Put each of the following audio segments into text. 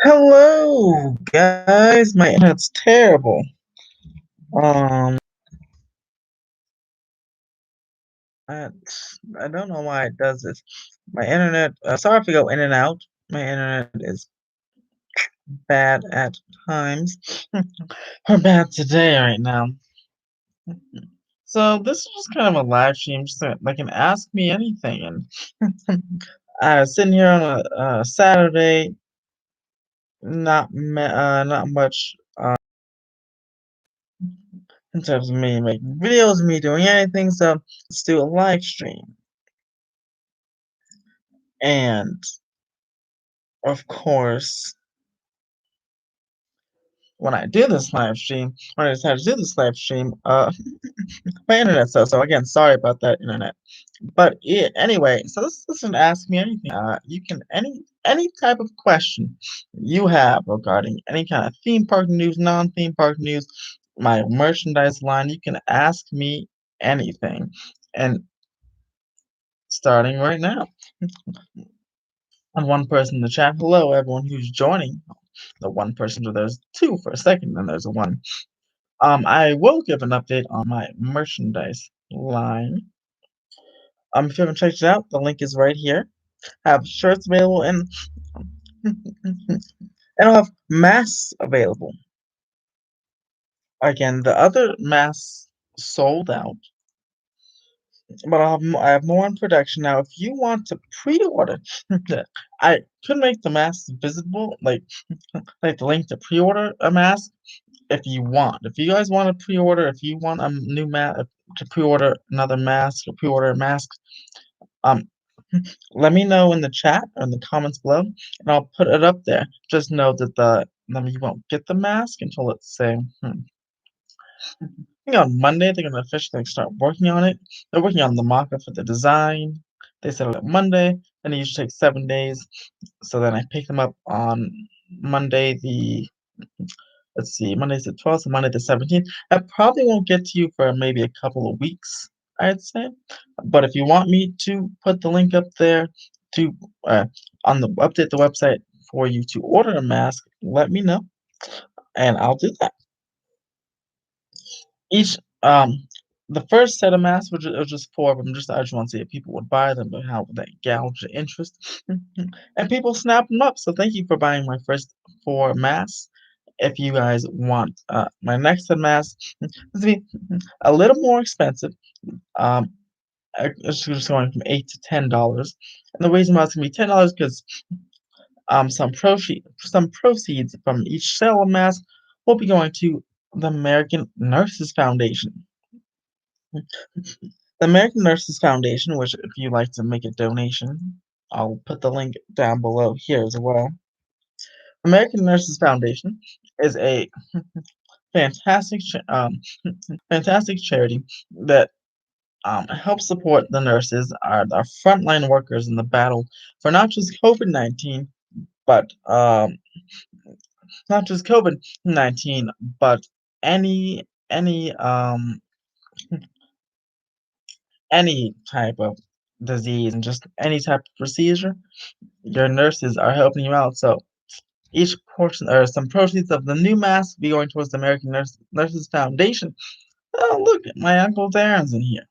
Hello, guys. My internet's terrible. Um, I, I don't know why it does this. My internet. Sorry if I go in and out. My internet is bad at times. Or bad today right now. So this is just kind of a live stream, so they can ask me anything. And I was sitting here on a Saturday, not much in terms of me making videos, me doing anything. So let's do a live stream. And of course, when I do this live stream, when I decided to do this live stream, my internet so again, sorry about that internet. But yeah, anyway, so this is Ask Me Anything. You can any type of question you have regarding any kind of theme park news, non-theme park news, my merchandise line, you can ask me anything. And starting right now. And one person in the chat, hello everyone who's joining. The one person, so there's two for a second, and there's a one. I will give an update on my merchandise line. If you haven't checked it out, the link is right here. I have shirts available and I'll have masks available. Again, the other masks sold out, but I have more in production now. If you want to pre-order, I could make the masks visible, like the link to pre-order a mask if you want. If you guys want to pre-order, if you want a new mask to pre-order another mask or pre-order a mask, um, let me know in the chat or in the comments below, and I'll put it up there. Just know that you won't get the mask until it's say, I think on Monday they're gonna officially start working on it. They're working on the mock-up for the design. They said it Monday, and it usually takes 7 days. So then I pick them up on Monday the let's see, Monday's the 12th, so Monday the 17th. I probably won't get to you for maybe a couple of weeks, I'd say. But if you want me to put the link up there to on the update the website for you to order a mask, let me know, and I'll do that. Each the first set of masks, which was just four of them, I just want to see if people would buy them, but how would that gouge the interest? And people snap them up. So thank you for buying my first four masks. If you guys want my next set of masks, to be a little more expensive. Um, it's just going from $8 to $10. And the reason why it's gonna be $10 because some proceeds from each sale of mask will be going to the American Nurses Foundation. The American Nurses Foundation, which if you'd like to make a donation, I'll put the link down below here as well. American Nurses Foundation is a fantastic, fantastic charity that helps support the nurses, our frontline workers in the battle for not just COVID-19, but not just COVID-19, but any any type of disease and just any type of procedure. Your nurses are helping you out. So each portion or some proceeds of the new mask will be going towards the American Nurses Foundation. Oh, look, my Uncle Darren's in here.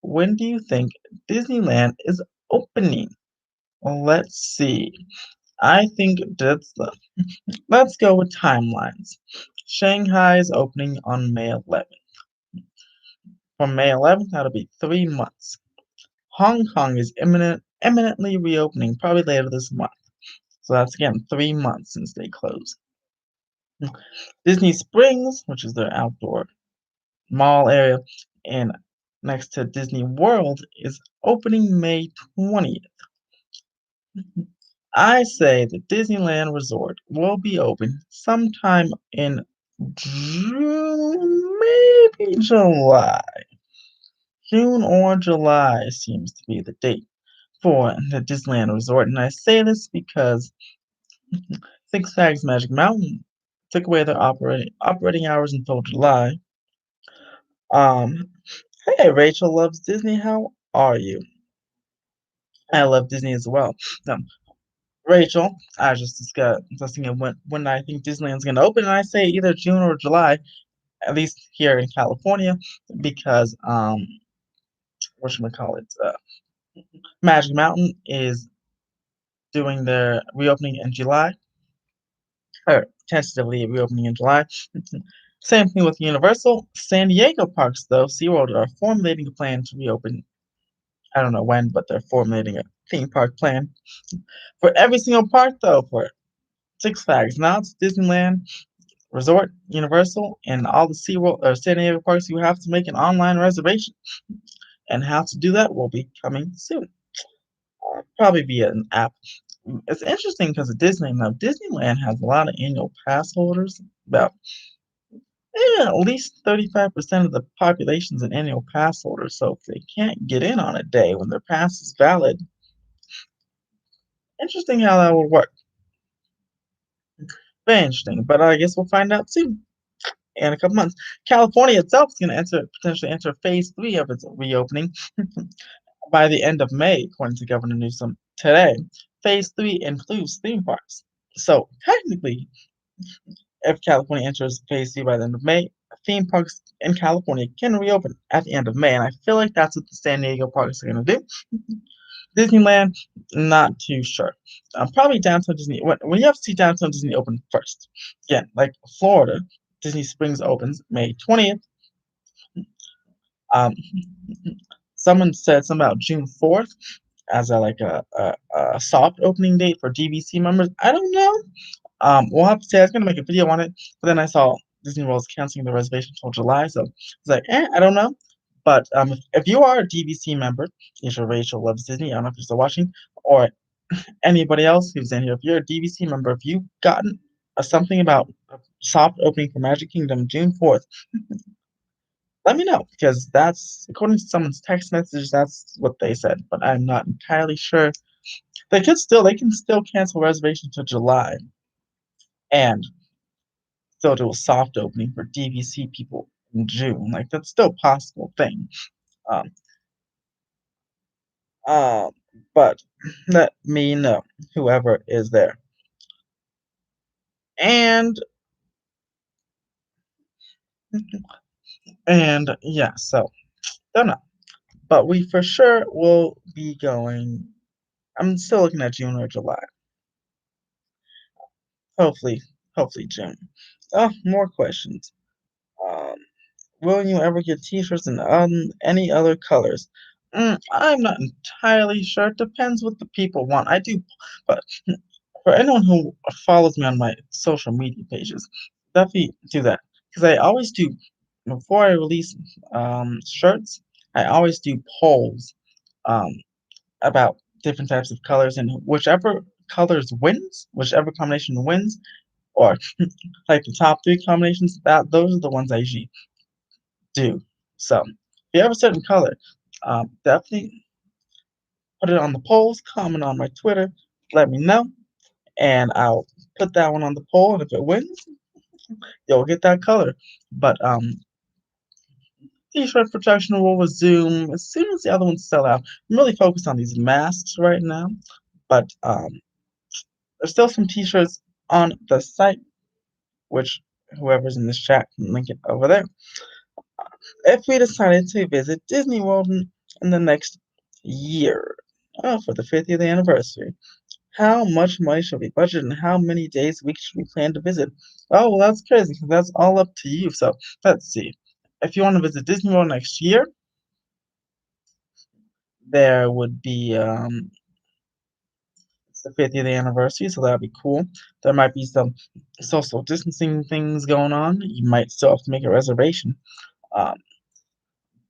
When do you think Disneyland is opening? Well, let's see. I think let's go with timelines. Shanghai is opening on May 11th. From May 11th, that'll be 3 months. Hong Kong is imminently reopening, probably later this month. So that's again 3 months since they closed. Disney Springs, which is their outdoor mall area, and next to Disney World, is opening May 20th. I say the Disneyland Resort will be open sometime in June, maybe July. June or July seems to be the date for the Disneyland Resort, and I say this because Six Flags Magic Mountain took away their operating hours until July. Um, hey, Rachel loves Disney. How are you? I love Disney as well. Um, Rachel, I was just discussing when I think Disneyland's gonna open, and I say either June or July, at least here in California, because whatchamacallit, Magic Mountain is doing their reopening in July, or tentatively reopening in July. Same thing with Universal. San Diego parks, though, SeaWorld are formulating a plan to reopen. I don't know when, but they're formulating a theme park plan for every single park, though, for Six Flags. Now it's Disneyland, Resort, Universal, and all the SeaWorld or San Diego parks. You have to make an online reservation, and how to do that will be coming soon. Probably via an app. It's interesting because at Disneyland has a lot of annual pass holders. About at least 35% of the population's an annual pass holder. So if they can't get in on a day when their pass is valid, interesting how that would work. Very interesting. But I guess we'll find out soon in a couple months. California itself is going to potentially enter phase three of its reopening by the end of May, according to Governor Newsom today. Phase three includes theme parks. So technically, if California enters phase three by the end of May, theme parks in California can reopen at the end of May. And I feel like that's what the San Diego parks are going to do. Disneyland, not too sure. Probably Downtown Disney. When you have to see Downtown Disney open first. Again, like Florida, Disney Springs opens May 20th. Um, someone said something about June 4th as a soft opening date for DVC members. I don't know. We'll have to say I was gonna make a video on it, but then I saw Disney World's canceling the reservation until July, so it's like, I don't know. But if you are a DVC member, if you're Rachel loves Disney, I don't know if you're still watching, or anybody else who's in here, if you're a DVC member, if you've gotten something about a soft opening for Magic Kingdom June 4th, let me know because that's according to someone's text message, that's what they said, but I'm not entirely sure. They can still cancel reservations to July and still do a soft opening for DVC people in June. Like that's still a possible thing. Um, uh, but let me know whoever is there. And yeah, so don't know. But we for sure will be going. I'm still looking at June or July. Hopefully, hopefully June. Oh, more questions. Um, will you ever get T-shirts in any other colors? I'm not entirely sure. It depends what the people want. I do, but for anyone who follows me on my social media pages, definitely do that because I always do. Before I release shirts, I always do polls um, about different types of colors, and whichever colors wins, whichever combination wins, or like the top three combinations, that those are the ones I usually do. So if you have a certain color, definitely put it on the polls, comment on my Twitter, let me know, and I'll put that one on the poll. And if it wins, you'll get that color. But t-shirt production will resume as soon as the other ones sell out. I'm really focused on these masks right now, but there's still some t-shirts on the site, which whoever's in this chat can link it over there. If we decided to visit Disney World in the next year, for the 50th anniversary, how much money should we budget and how many days a week should we plan to visit? Oh, well, that's crazy because that's all up to you. So let's see. If you want to visit Disney World next year, there would be it's the 50th anniversary, so that'd be cool. There might be some social distancing things going on. You might still have to make a reservation. Um,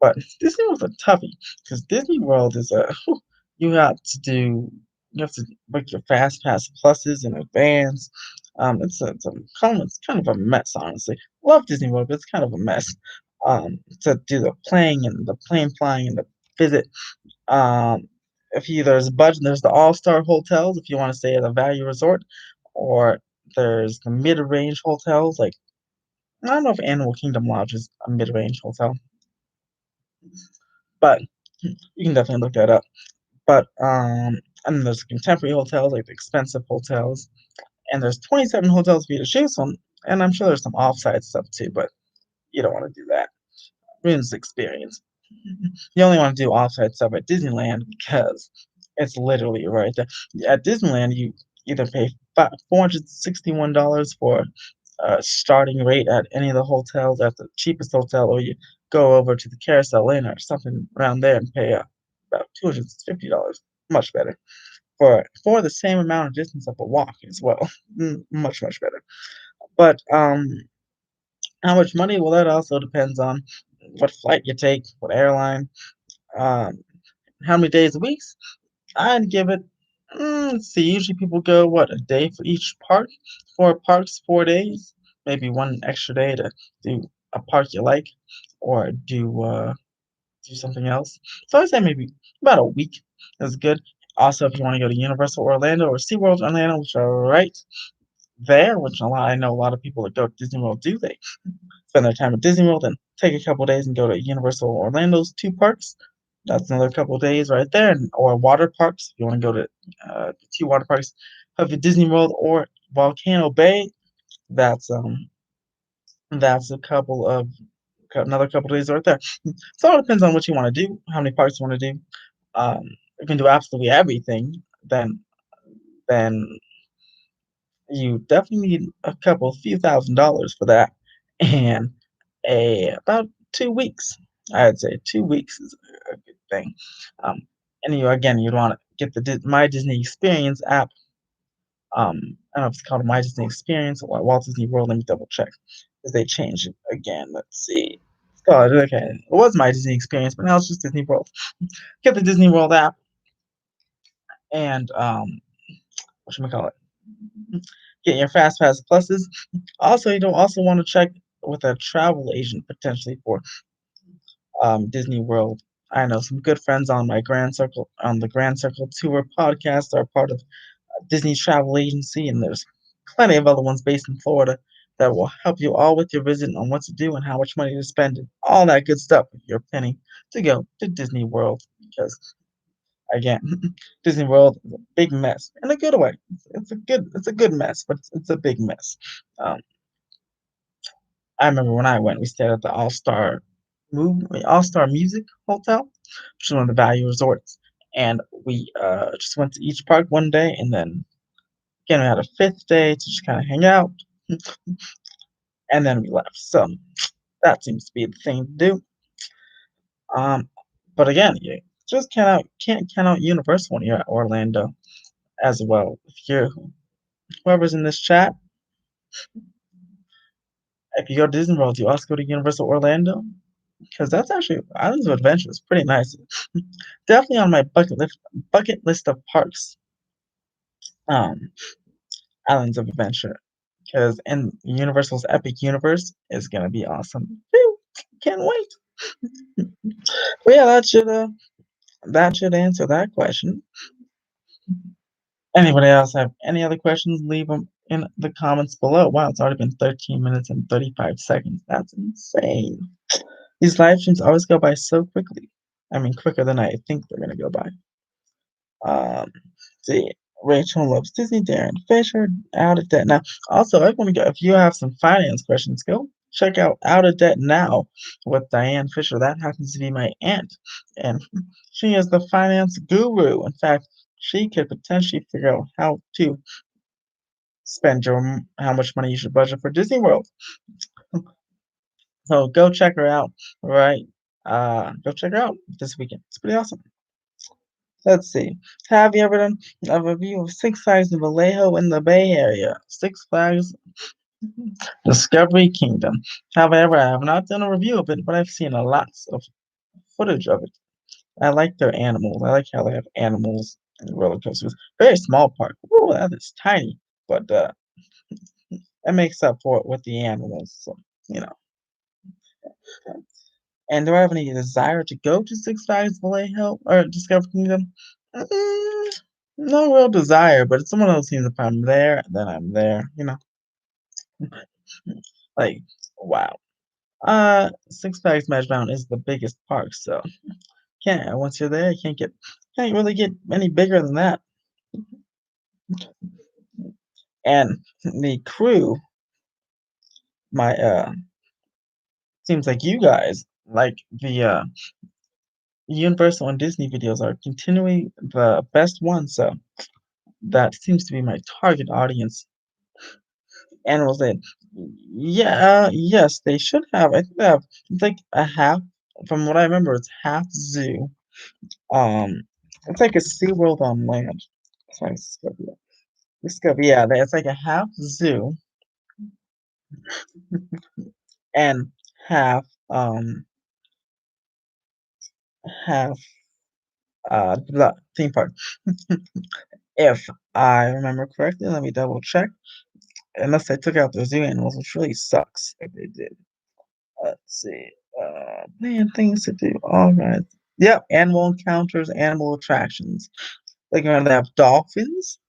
But Disney World's a toughie because Disney World is a you have to do you have to book your fast pass pluses in advance. It's kind of a mess, honestly. Love Disney World, but it's kind of a mess. To do the playing and the plane flying and the visit. Um, there's a budget, there's the all-star hotels if you want to stay at a value resort, or there's the mid-range hotels. Like I don't know if Animal Kingdom Lodge is a mid-range hotel, but you can definitely look that up. But and then there's contemporary hotels, like the expensive hotels, and there's 27 hotels for you to choose from. And I'm sure there's some offsite stuff too, but you don't want to do that. Ruins the experience. You only want to do offsite stuff at Disneyland because it's literally right there. At Disneyland, you either pay $461 for starting rate at any of the hotels at the cheapest hotel, or you go over to the Carousel Inn or something around there and pay about $250, much better for the same amount of distance of a walk as well. Much better. But how much money? Well, that also depends on what flight you take, what airline, um, how many days a week. I'd give it, let's see, usually people go, what, a day for each park? 4 parks, 4 days, maybe 1 extra day to do a park you like, or do something else. So I'd say maybe about a week is good. Also, if you wanna go to Universal Orlando or SeaWorld Orlando, which are right there, which I know a lot of people that go to Disney World do, they spend their time at Disney World and take a couple days and go to Universal Orlando's 2 parks. That's another couple days right there, and or water parks, if you wanna go to, the 2 water parks of the Disney World or Volcano Bay, that's, um that's a couple of another couple days right there. So it all depends on what you wanna do, how many parks you wanna do. You can do absolutely everything, then you definitely need a few $1,000s for that, and about 2 weeks. I'd say 2 weeks is a good thing. Um, and you'd wanna get the My Disney Experience app. I don't know if it's called My Disney Experience or Walt Disney World. Let me double check because they changed it again. Let's see. It's called okay. It was My Disney Experience, but now it's just Disney World. Get the Disney World app and whatchamacallit, get your Fast Pass Pluses. Also, you don't also want to check with a travel agent potentially for Disney World. I know some good friends on the Grand Circle Tour podcast are part of Disney's travel agency, and there's plenty of other ones based in Florida that will help you all with your visit on what to do and how much money to spend and all that good stuff if you're planning to go to Disney World. Because again, Disney World is a big mess in a good way. It's a good mess, but it's a big mess. Um, I remember when I went, we stayed at the All Star Music Hotel, which is one of the value resorts, and we just went to each park one day, and then again we had a fifth day to just kind of hang out, and then we left. So that seems to be the thing to do. Um, but again, you just can't count out Universal when you're at Orlando as well. If you're whoever's in this chat, if you go to Disney World, you also go to Universal Orlando because that's actually Islands of Adventure is pretty nice. Definitely on my bucket list of parks. Um, Islands of Adventure because in Universal's Epic Universe is gonna be awesome. Woo! Can't wait. But yeah, that should answer that question. Anybody else have any other questions? Leave them in the comments below. Wow, it's already been 13 minutes and 35 seconds. That's insane. These live streams always go by so quickly. I mean, quicker than I think they're gonna go by. Um, see, Rachel loves Disney, Darren Fisher, Out of Debt Now. Also, I want to go, if you have some finance questions, go check out Out of Debt Now with Diane Fisher. That happens to be my aunt, and she is the finance guru. In fact, she could potentially figure out how to how much money you should budget for Disney World. So go check her out, right? Go check her out this weekend. It's pretty awesome. Let's see. Have you ever done a review of Six Flags in Vallejo in the Bay Area? Six Flags Discovery Kingdom. However, I have not done a review of it, but I've seen a lots of footage of it. I like their animals. I like how they have animals in the roller coasters. Very small park. Ooh, that is tiny, but that makes up for it with the animals. So, you know. And do I have any desire to go to Six Flags Vallejo or Discovery Kingdom? Mm, no real desire, but it's one of those things. If I'm there, then I'm there. Like, wow. Six Flags Magic Mountain is the biggest park, so Can't once you're there, you can't really get any bigger than that. And the crew, my seems like you guys like the Universal and Disney videos are continually the best ones, so that seems to be my target audience. Animals that, yeah, yes, they should have. I think they have it's like a half. From what I remember, it's half zoo. Um, it's like a SeaWorld on land. Sorry, Discovery. Discovery, yeah, it's like a half zoo and half half the theme park. If I remember correctly, let me double check. Unless they took out the zoo animals, which really sucks if they did. Let's see. Man, things to do. All right. Yep, animal encounters, animal attractions. Like they have dolphins.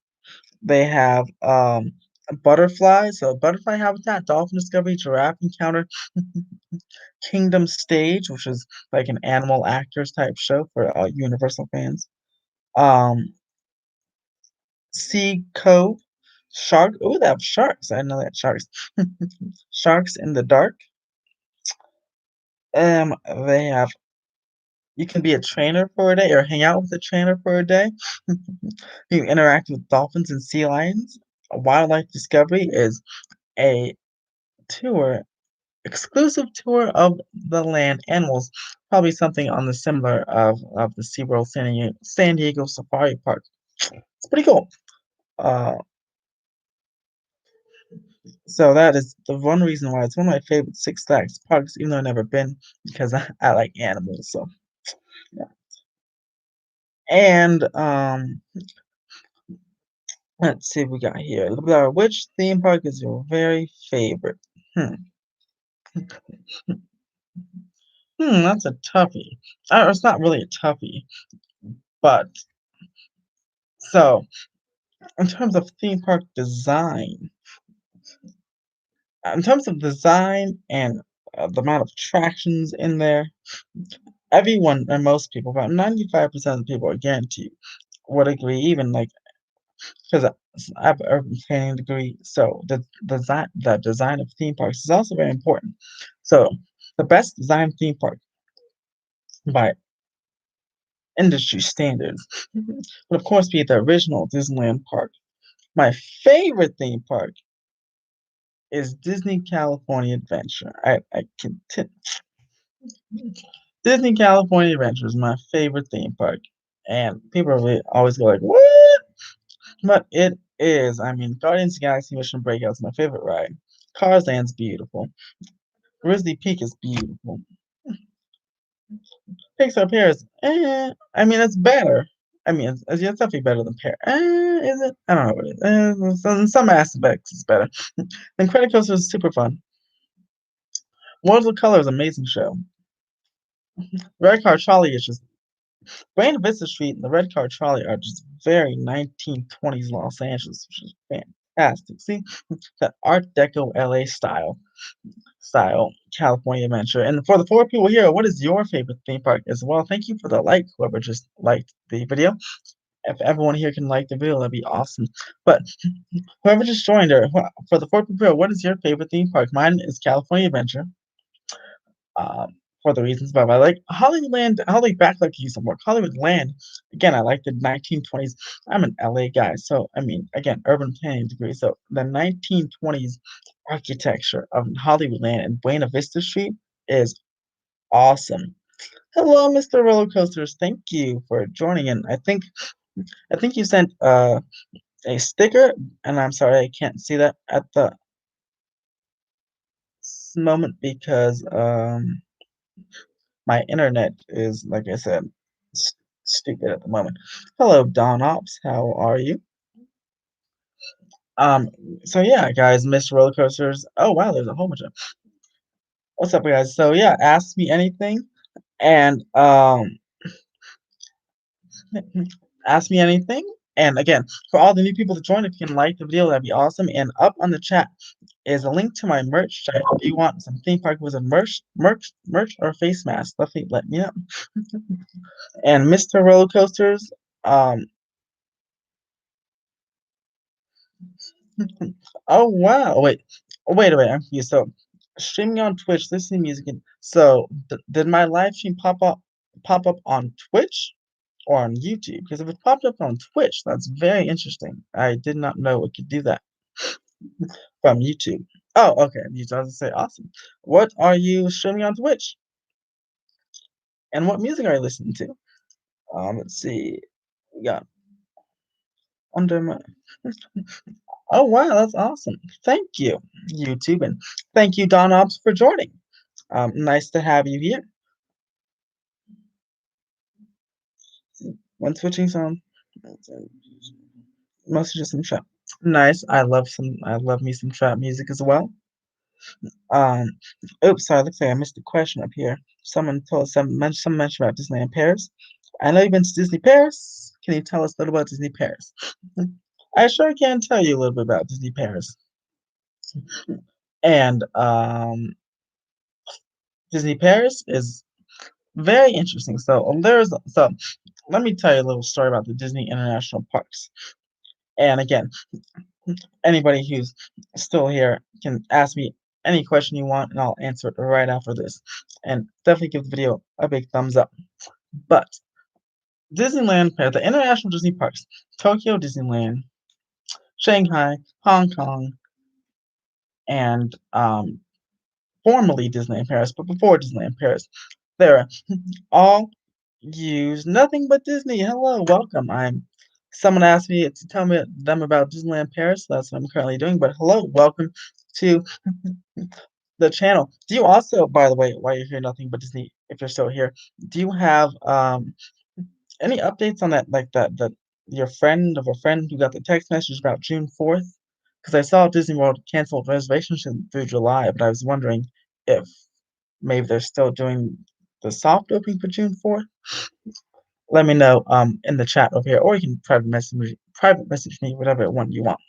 They have butterflies. So butterfly habitat, dolphin discovery, giraffe encounter, Kingdom Stage, which is like an animal actors type show for Universal fans. Um, Sea Cove, shark. Oh, they have sharks. I didn't know that sharks. Sharks in the dark. They have you can be a trainer for a day or hang out with a trainer for a day. You interact with dolphins and sea lions. A wildlife discovery is a tour, exclusive tour of the land animals. Probably something on the similar of the SeaWorld San Diego Safari Park. It's pretty cool. Uh, so that is the one reason why it's one of my favorite Six Flags parks, even though I've never been because I like animals. So yeah. And let's see what we got here. Which theme park is your very favorite? Hmm. That's a toughie. It's not really a toughie, but so in terms of theme park design, in terms of design and the amount of attractions in there, everyone and most people, about 95% of the people, I guarantee, would agree. Even like because I have an urban planning degree, so the design of theme parks is also very important. So the best design theme park by industry standards would of course be the original Disneyland park. My favorite theme park is Disney California Adventure. I can Disney California Adventure is my favorite theme park, and people really always go like, "What?" But it is. I mean, Guardians of the Galaxy Mission Breakout is my favorite ride. Cars Land's beautiful. Grizzly Peak is beautiful. Pixar Paris, I mean, it's better. I mean, it's definitely better than Paris. Is it? I don't know what it is. In some aspects, it's better. Incredicoaster is super fun. Worlds of Color is an amazing show. Red Car Trolley is just Buena Vista Street and the Red Car Trolley are just very 1920s Los Angeles, which is fantastic. See, that Art Deco LA style California adventure. And for the four people here, what is your favorite theme park as well? Thank you for the like, whoever just liked the video. If everyone here can like the video, that'd be awesome. But whoever just joined her, for the four people here, what is your favorite theme park? Mine is California Adventure. For the reasons above. I like Hollywoodland, Hollywood Backlog could use some work. Hollywood Land, again, I like the 1920s. I'm an LA guy, so I mean, again, urban planning degree. So the 1920s architecture of Hollywood Land and Buena Vista Street is awesome. Hello, Mr. Roller Coasters. Thank you for joining in. I think you sent a sticker, and I'm sorry I can't see that at the moment because my internet is, like I said, stupid at the moment. Hello, Don Ops. How are you? Um, so yeah, guys, Mr. Roller Coasters. Oh wow, there's a whole bunch of. What's up, guys? So yeah, ask me anything, and ask me anything. And again, for all the new people to join, if you can like the video, that'd be awesome. And up on the chat, is a link to my merch site. If you want some theme park with a merch, or face mask, definitely let me know. And Mr. Roller Coasters, um, oh wow, wait, I'm confused. So, streaming on Twitch, listening to music, and so did my live stream pop up on Twitch or on YouTube? Because if it popped up on Twitch, that's very interesting. I did not know it could do that from YouTube. Oh, okay. YouTube. I was gonna say, awesome. What are you streaming on Twitch? And what music are you listening to? Let's see. We got under my. Oh wow, that's awesome. Thank you, YouTube, and thank you, Don Ops, for joining. Nice to have you here. When switching some mostly just some trap. Nice. I love me some trap music as well. Um, oops, sorry, looks like I missed a question up here. Some mentioned about Disneyland Paris. I know you've been to Disney Paris. Can you tell us a little about Disney Paris? I sure can tell you a little bit about Disney Paris. And Disney Paris is very interesting. So let me tell you a little story about the Disney International Parks. And again, anybody who's still here can ask me any question you want, and I'll answer it right after this. And definitely give the video a big thumbs up. But Disneyland Paris, the international Disney parks, Tokyo Disneyland, Shanghai, Hong Kong, and formerly Disneyland Paris, but before Disneyland Paris, they're all use nothing but Disney. Hello, welcome. Someone asked me to tell me them about Disneyland Paris. That's what I'm currently doing. But hello, welcome to the channel. Do you also, by the way, while you're here, nothing but Disney, if you're still here, do you have any updates on that your friend of a friend who got the text message about June 4th? Because I saw Disney World canceled reservations through July, but I was wondering if maybe they're still doing the soft opening for June 4th. Let me know in the chat over here, or you can private message me, whatever one you want.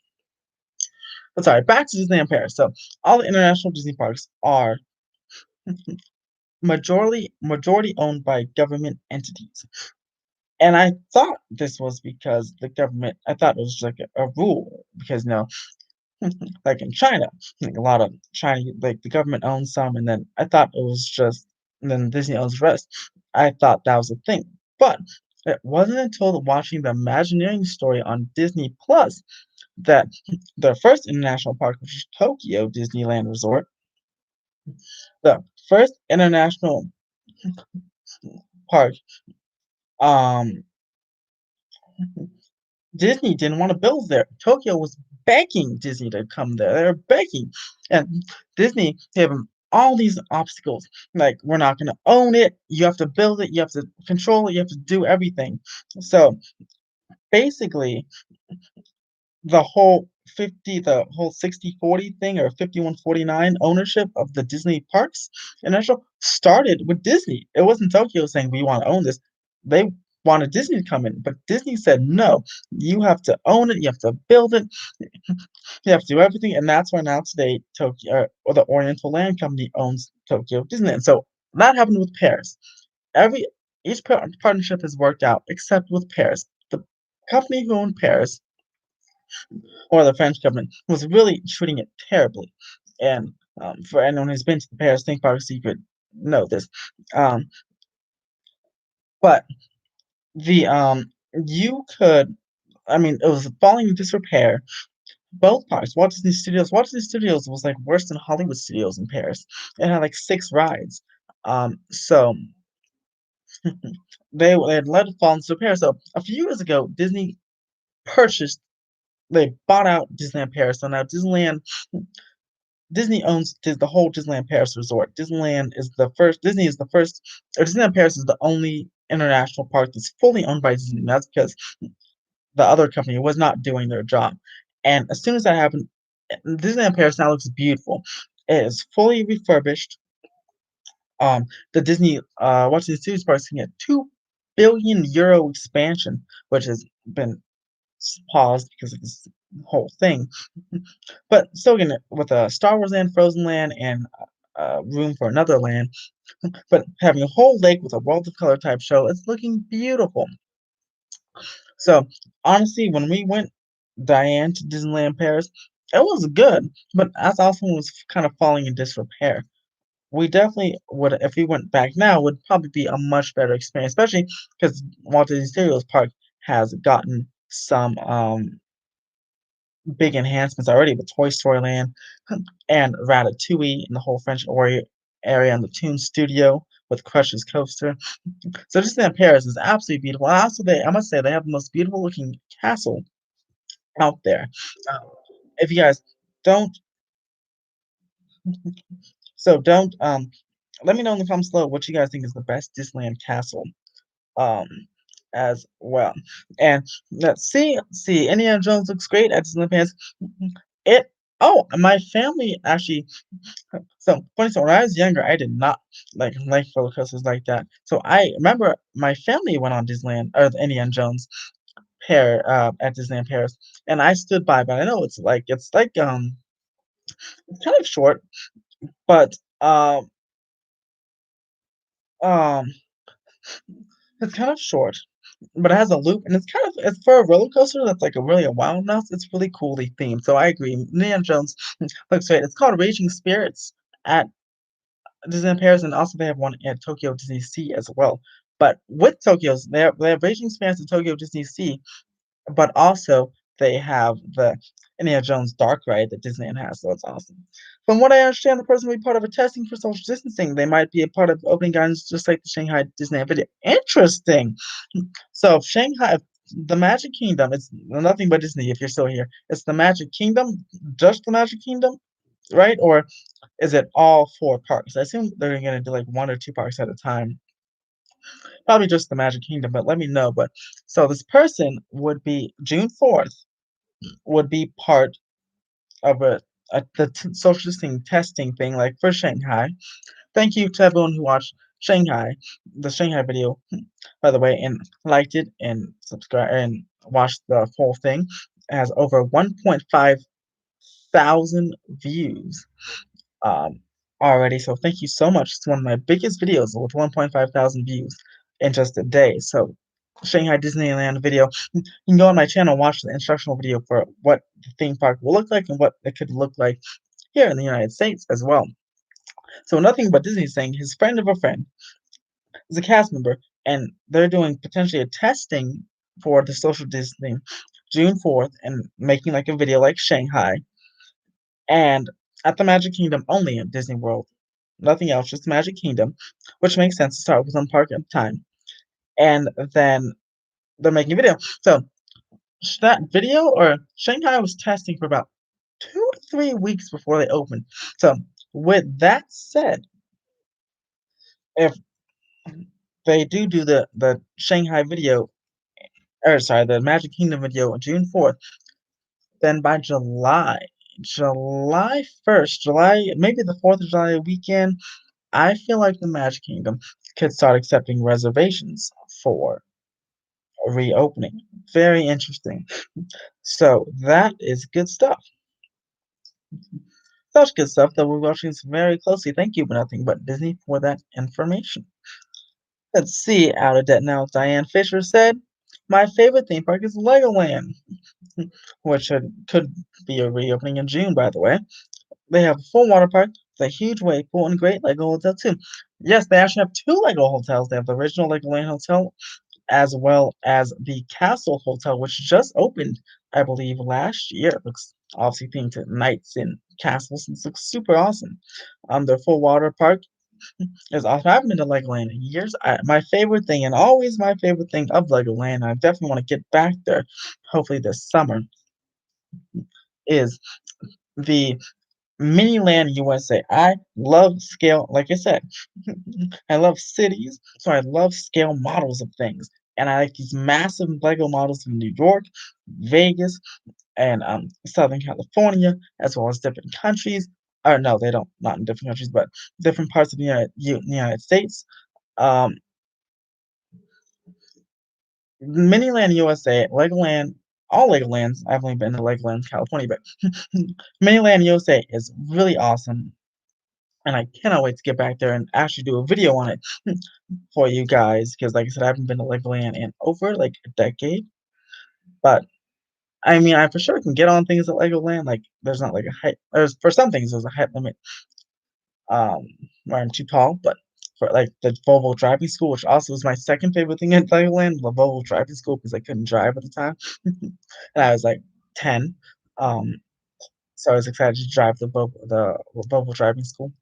But sorry, back to Disneyland Paris. So all the international Disney parks are majority owned by government entities. And I thought this was because the government, I thought it was like a rule because, like in China, like a lot of China, like the government owns some, and then I thought it was just, and then Disney owns the rest. I thought that was a thing. But it wasn't until watching the Imagineering story on Disney Plus that the first international park, which is Tokyo Disneyland Resort, the first international park, um, Disney didn't want to build there. Tokyo was begging Disney to come there. They were begging. And Disney gave them all these obstacles. Like, we're not going to own it. You have to build it. You have to control it. You have to do everything. So basically, the whole 60-40 thing or 51-49 ownership of the Disney parks international started with Disney. It wasn't Tokyo saying we want to own this. They wanted Disney to come in, but Disney said no. You have to own it. You have to build it. You have to do everything, and that's why now today Tokyo or the Oriental Land Company owns Tokyo Disneyland. So that happened with Paris. Every each partnership has worked out except with Paris. The company who owned Paris or the French government was really treating it terribly. And for anyone who's been to the Paris theme parks, you could know this. Um, but the you could, I mean, it was falling in disrepair. Both parks, Walt Disney Studios was like worse than Hollywood Studios in Paris. It had like 6 rides. So they had let it fall into repair. So a few years ago, purchased, they bought out Disneyland Paris. So now Disney owns the whole Disneyland Paris resort. Disney is the first, or Disneyland Paris is the only international park that's fully owned by Disney. That's because the other company was not doing their job. And as soon as that happened, Disneyland Paris now looks beautiful. It is fully refurbished. The Walt Disney Studios Park is getting a €2 billion expansion, which has been paused because of this whole thing. But still getting it with a Star Wars Land, Frozen Land, and room for another land. But having a whole lake with a World of Color type show, it's looking beautiful. So honestly, when we went, Diane, to Disneyland Paris, it was good, but as also was kind of falling in disrepair. We definitely would, if we went back now, would probably be a much better experience, especially because Walt Disney Studios Park has gotten some big enhancements already with Toy Story Land and Ratatouille and the whole French Orient area and the Toon Studio with Crush's Coaster. So Disneyland Paris is absolutely beautiful. And also, I must say, they have the most beautiful looking castle out there. Um, if you guys don't, don't let me know in the comments below what you guys think is the best Disneyland castle um as well. And let's see, Indiana Jones looks great at Disneyland Paris. It Oh, my family actually. So funny story. When I was younger, I did not like roller coasters like that. So I remember my family went on Disneyland or the Indiana Jones at Disneyland Paris, and I stood by. But I know it's kind of short, but um it's kind of short, but it has a loop, and it's for a roller coaster that's like a really a wild mouse. It's really coolly themed. So I agree. Indiana Jones looks great. It's called Raging Spirits at Disneyland Paris, and also they have one at Tokyo Disney Sea as well. But with Tokyo's, they have Raging Spirits at Tokyo Disney Sea, but also they have the Indiana Jones Dark Ride that Disneyland has, so it's awesome. From what I understand, the person will be part of a testing for social distancing. They might be a part of opening guidance just like the Shanghai Disneyland video. Interesting. So Shanghai, the Magic Kingdom, it's nothing but Disney if you're still here. It's the Magic Kingdom, just the Magic Kingdom, right? Or is it all four parks? I assume they're gonna do like one or two parks at a time. Probably just the Magic Kingdom, but let me know. But so this person would be June 4th would be part of social distancing testing thing like for Shanghai. Thank you to everyone who watched the Shanghai video, by the way, and liked it and subscribe and watched the whole thing. It has over 1.5 thousand views um, already. So thank you so much. It's one of my biggest videos with 1.5 thousand views in just a day. So Shanghai Disneyland video. You can go on my channel and watch the instructional video for what the theme park will look like and what it could look like here in the United States as well. So nothing but Disney saying his friend of a friend is a cast member, and they're doing potentially a testing for the social distancing June 4th and making like a video like Shanghai and at the Magic Kingdom only in Disney World. Nothing else, just Magic Kingdom, which makes sense to start with one park at a time. And then they're making a video. So that video or Shanghai was testing for about 2 to 3 weeks before they opened. So with that said, if they do the Shanghai video, or sorry, the Magic Kingdom video on June 4th, then by July 1st, maybe the 4th of July weekend, I feel like the Magic Kingdom could start accepting reservations for reopening. Very interesting. So that is good stuff. Such good stuff that we're watching this very closely. Thank you, but nothing but Disney for that information. Let's see. Out of debt now, Diane Fisher said, "My favorite theme park is Legoland," which could be a reopening in June, by the way. They have a full water park, with a huge wave pool, and a great Lego hotel too. Yes, they actually have two Lego hotels. They have the original Legoland Hotel as well as the Castle Hotel, which just opened, I believe, last year. It looks obviously themed to knights and castles. It looks super awesome. Their full water park is awesome. I haven't been to Legoland in years. My favorite thing, and always my favorite thing of Legoland, I definitely want to get back there, hopefully this summer, is the Miniland USA. I love scale, like I said, I love cities, so I love scale models of things. And I like these massive Lego models in New York, Vegas, and Southern California, as well as different countries. Or no, they don't, not in different countries, but different parts of the United States. Um, Miniland USA, Legoland all Legolands. I've only been to Legoland, California, but Miniland USA is really awesome, and I cannot wait to get back there and actually do a video on it for you guys. Because, like I said, I haven't been to Legoland in over like a decade. But I mean, I for sure can get on things at Legoland. Like, there's not like a height. There's for some things there's a height limit. Um, where I'm too tall, but for like the Volvo driving school, which also was my second favorite thing at Legoland, the Volvo driving school, because I couldn't drive at the time, and I was like 10. Um, so I was excited to drive the Volvo driving school.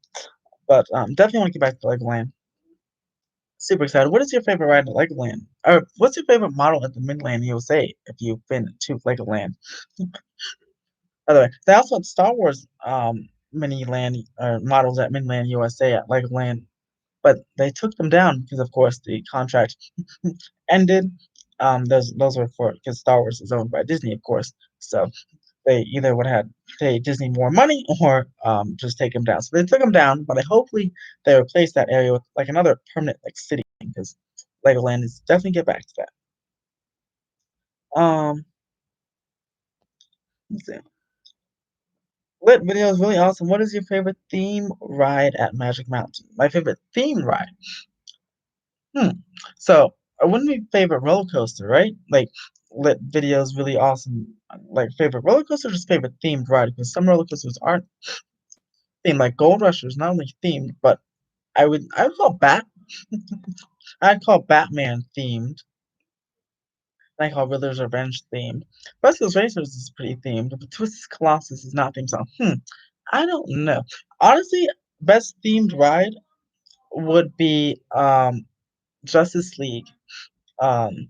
But definitely want to get back to Legoland. Super excited. What is your favorite ride at Legoland? Or what's your favorite model at the Midland USA if you've been to Legoland? By the way, they also had Star Wars mini land models at Midland USA at Legoland, but they took them down because, of course, the contract ended. Those were for because Star Wars is owned by Disney, of course. So they either would have pay Disney more money or just take them down. So they took them down, but I hopefully they replace that area with like another permanent like city because Legoland is definitely get back to that. Let's see. Lit video is really awesome. What is your favorite theme ride at Magic Mountain? My favorite theme ride. Hmm. So I wouldn't be favorite roller coaster, right? Like lit video is really awesome. Like favorite roller coaster, or just favorite themed ride because some roller coasters aren't themed. Like Gold Rush is not only themed, but I would call I'd call Batman themed. I call Riddler's Revenge themed. Buster's Racers is pretty themed, but Twisted Colossus is not themed. So I don't know. Honestly, best themed ride would be Justice League. Um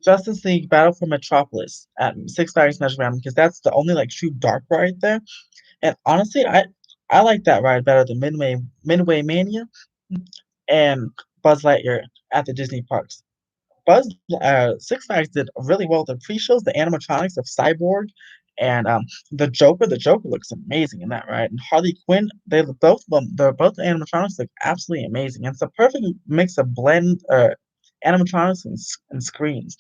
Justice League Battle for Metropolis at Six Flags Magic Mountain because that's the only like true dark ride there. And honestly, I like that ride better than Midway Mania and Buzz Lightyear at the Disney parks. Six Flags did really well with the pre-shows, the animatronics of Cyborg and the Joker. The Joker looks amazing in that ride, and Harley Quinn. They look- both of them. They're both the animatronics look absolutely amazing. And it's a perfect mix of blend animatronics and screens.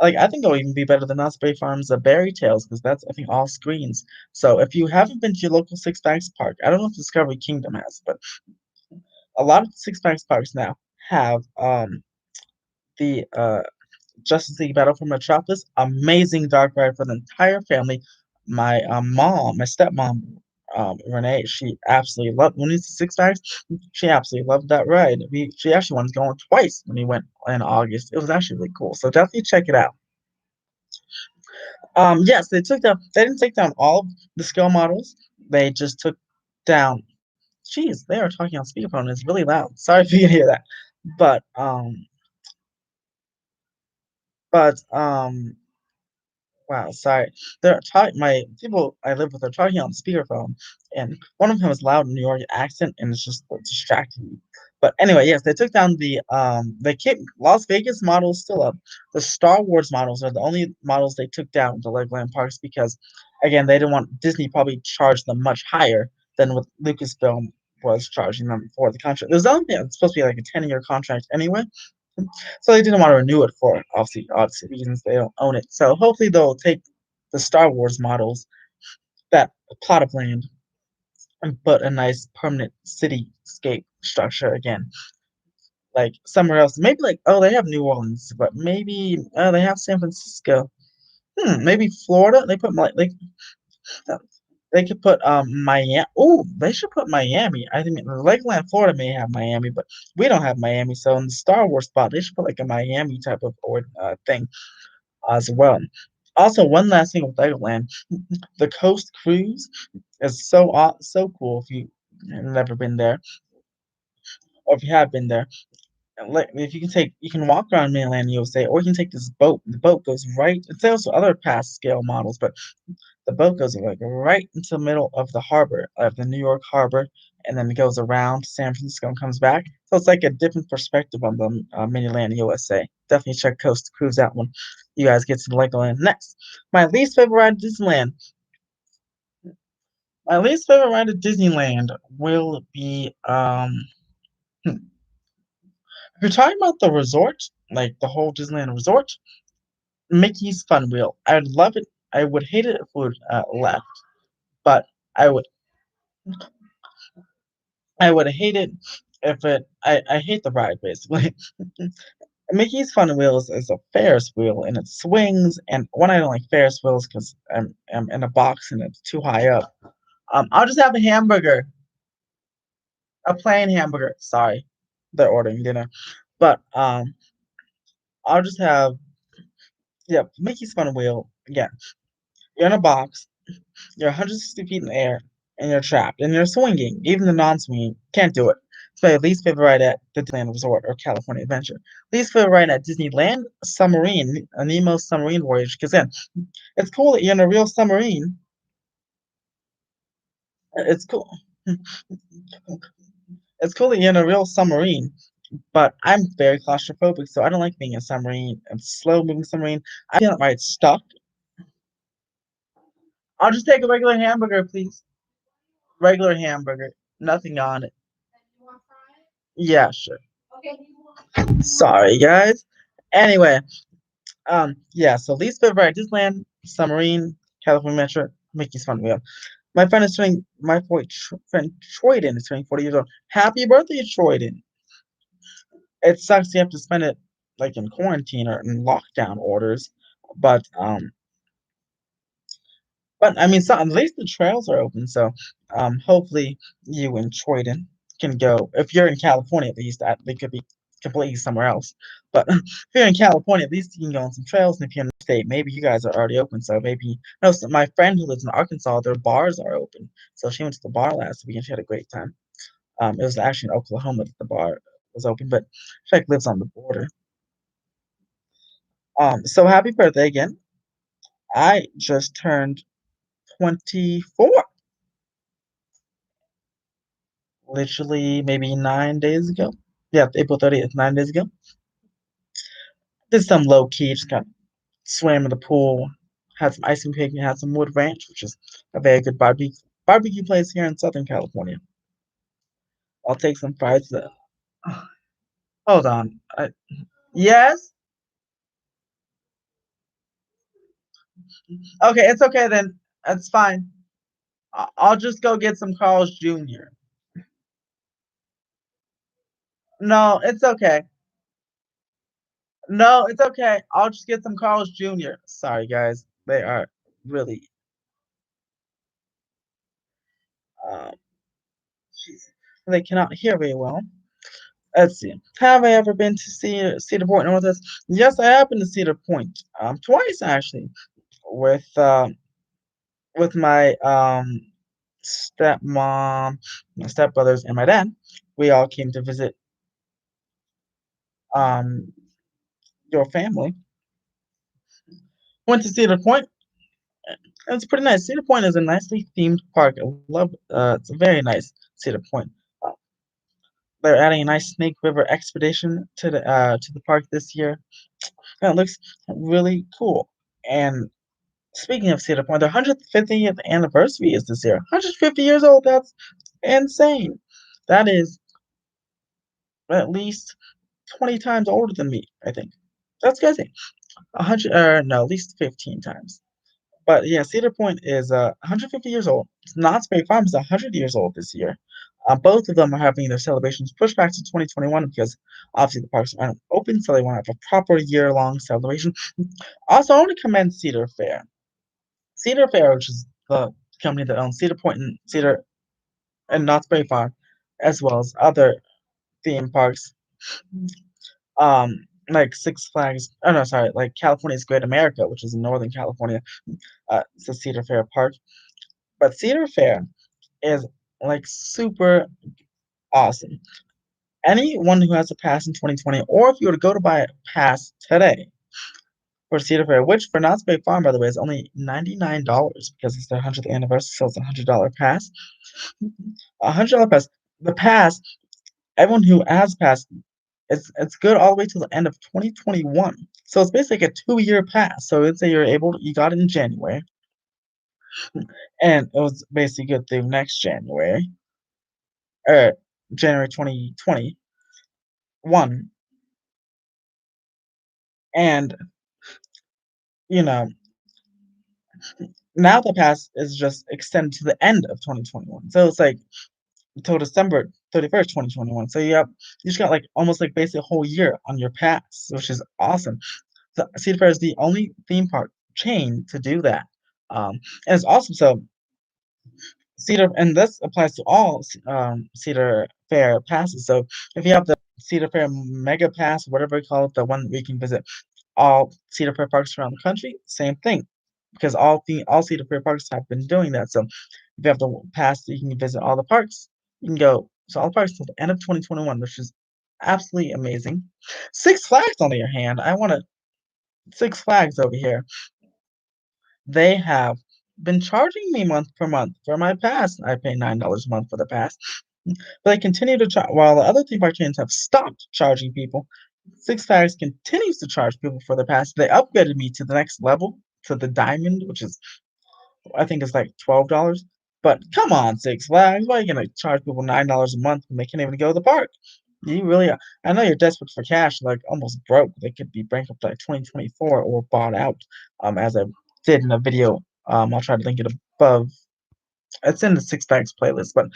Like, I think it'll even be better than Osprey Farms' Berry Tales because that's, I think, all screens. So if you haven't been to your local Six Flags park, I don't know if Discovery Kingdom has, but a lot of Six Flags parks now have the Justice League Battle for Metropolis. Amazing dark ride for the entire family. My stepmom, Renee, she absolutely loved when we went to Six Flags. She absolutely loved that ride. She actually wanted to go on twice when we went in August. It was actually really cool. So definitely check it out. Yes, they didn't take down all of the scale models. They just took down Jeez, they are talking on speakerphone, it's really loud. Sorry if you can hear that. But, but, wow, sorry. They're talking my people I live with are talking on speakerphone, and one of them has loud New York accent, and it's just, like, distracting me. But anyway, yes, they took down they kept Las Vegas models still up. The Star Wars models are the only models they took down at the Legoland parks because, again, they didn't want Disney probably charged them much higher than what Lucasfilm was charging them for the contract. It was only supposed to be like a 10-year contract anyway, so they didn't want to renew it for obviously reasons they don't own it. So hopefully they'll take the Star Wars models, that plot of land, and put a nice permanent cityscape structure again, like somewhere else. Maybe like oh they have New Orleans, but maybe they have San Francisco. Maybe Florida. Uh, they could put Miami. Oh, they should put Miami. I think Lakeland, Florida may have Miami, but we don't have Miami. So in the Star Wars spot, they should put like a Miami type of or thing as well. Also, one last thing with Legoland, the Coast Cruise is so cool if you have never been there or if you have been there. Like if you can walk around mainland USA or you can take this boat. The boat goes right. It's also other past scale models, but the boat goes like right into the middle of the harbor of the New York harbor, and then it goes around San Francisco and comes back. So it's like a different perspective on the Miniland USA. Definitely check Coast Cruise out when you guys get to Legoland next. My least favorite ride at Disneyland. My least favorite ride at Disneyland will be if you're talking about the resort, like the whole Disneyland resort. Mickey's Fun Wheel. I would love it. I would hate it if it would left, but I would I would hate it if it. I hate the ride basically. Mickey's Fun Wheels is a Ferris wheel and it swings. And one, I don't like Ferris wheels because I'm in a box and it's too high up. I'll just have a hamburger, a plain hamburger. Sorry, they're ordering dinner, but I'll just have, yeah, Mickey's Fun Wheel again. You're in a box. You're 160 feet in the air, and you're trapped, and you're swinging. Even the non-swinging can't do it. It's my least favorite ride at the Disneyland Resort or California Adventure. Least favorite ride at Disneyland Submarine, a Nemo's Submarine Voyage. Because then it's cool that you're in a real submarine. It's cool. It's cool that you're in a real submarine, but I'm very claustrophobic, so I don't like being in a submarine. A slow moving submarine. I feel like right stuck. I'll just take a regular hamburger, please. Regular hamburger, nothing on it. Yeah, sure. Sorry, guys. Anyway, yeah. So least favorite ride: Disneyland, Submarine, California Metro, Mickey's Fun Wheel. My friend is turning. My boy, friend Troyden is turning 40 years old. Happy birthday, Troyden! It sucks you have to spend it like in quarantine or in lockdown orders, but I mean, so at least the trails are open. So, hopefully you and Troyden can go. If you're in California, at least they could be completely somewhere else. But if you're in California, at least you can go on some trails. And if you're in the state, maybe you guys are already open. So maybe no. So my friend who lives in Arkansas, their bars are open. So she went to the bar last week and she had a great time. It was actually in Oklahoma that the bar was open, but she like lives on the border. So happy birthday again. I just turned 24. Literally maybe 9 days ago. Yeah, April 30th, 9 days ago. Did some low key, just kind of swam in the pool, had some ice cream cake, and had some wood ranch, which is a very good barbecue place here in Southern California. I'll take some fries. Hold on. Yes? Okay, it's okay then. That's fine. I'll just go get some Carl's Jr. No, it's okay. No, it's okay. I'll just get some Carl's Jr. Sorry, guys. They are really um, jeez, they cannot hear very well. Let's see. Have I ever been to Cedar Point, Northwest? Yes, I have been to Cedar Point. Twice actually, with my stepmom, my stepbrothers, and my dad. We all came to visit um your family. Went to Cedar Point. It's pretty nice. Cedar Point is a nicely themed park. I love. It's a very nice Cedar Point. Uh, they're adding a nice Snake River expedition to the park this year. And it looks really cool. And speaking of Cedar Point, their 150th anniversary is this year. 150 years old. That's insane. That is at least 20 times older than me, I think. That's crazy. 100, no, at least 15 times. But yeah, Cedar Point is 150 years old. Knott's Berry Farm is 100 years old this year. Both of them are having their celebrations pushed back to 2021 because obviously the parks aren't open, so they want to have a proper year-long celebration. Also, I want to commend Cedar Fair. Cedar Fair, which is the company that owns Cedar Point and Cedar and Knott's Berry Farm, as well as other theme parks, like Six Flags. Oh no, sorry, like California's Great America, which is in Northern California. It's a Cedar Fair park, but Cedar Fair is like super awesome. Anyone who has a pass in 2020, or if you were to go to buy a pass today for Cedar Fair, which for Knott's Berry Farm, by the way, is only $99 because it's their 100th anniversary, so it's a $100 pass. $100 pass. The pass, everyone who has pass, it's good all the way to the end of 2021. So it's basically like a 2-year pass. So let's say you got it in January, and it was basically good through next January, or January 2021, and you know, now the pass is just extended to the end of 2021. So it's like until December 31st, 2021. So you just got like almost like basically a whole year on your pass, which is awesome. So Cedar Fair is the only theme park chain to do that. And it's awesome. So Cedar, and this applies to all Cedar Fair passes. So if you have the Cedar Fair Mega Pass, whatever you call it, the one where you can visit all Cedar Fair parks around the country, same thing, because all Cedar Fair parks have been doing that. So if you have the pass, you can visit all the parks. You can go to all the parks till the end of 2021, which is absolutely amazing. Six Flags, on the other hand, I want to Six Flags over here. They have been charging me month per month for my pass. I pay $9 a month for the pass. But they continue to charge while the other theme park chains have stopped charging people. Six Flags continues to charge people for the pass. They upgraded me to the next level, to the diamond, which is I think it's like $12. But come on, Six Flags, why are you gonna charge people $9 a month when they can't even go to the park? You really are. I know you're desperate for cash, like almost broke. They could be bankrupt by 2024 or bought out, as I did in a video. I'll try to link it above. It's in the Six Flags playlist, but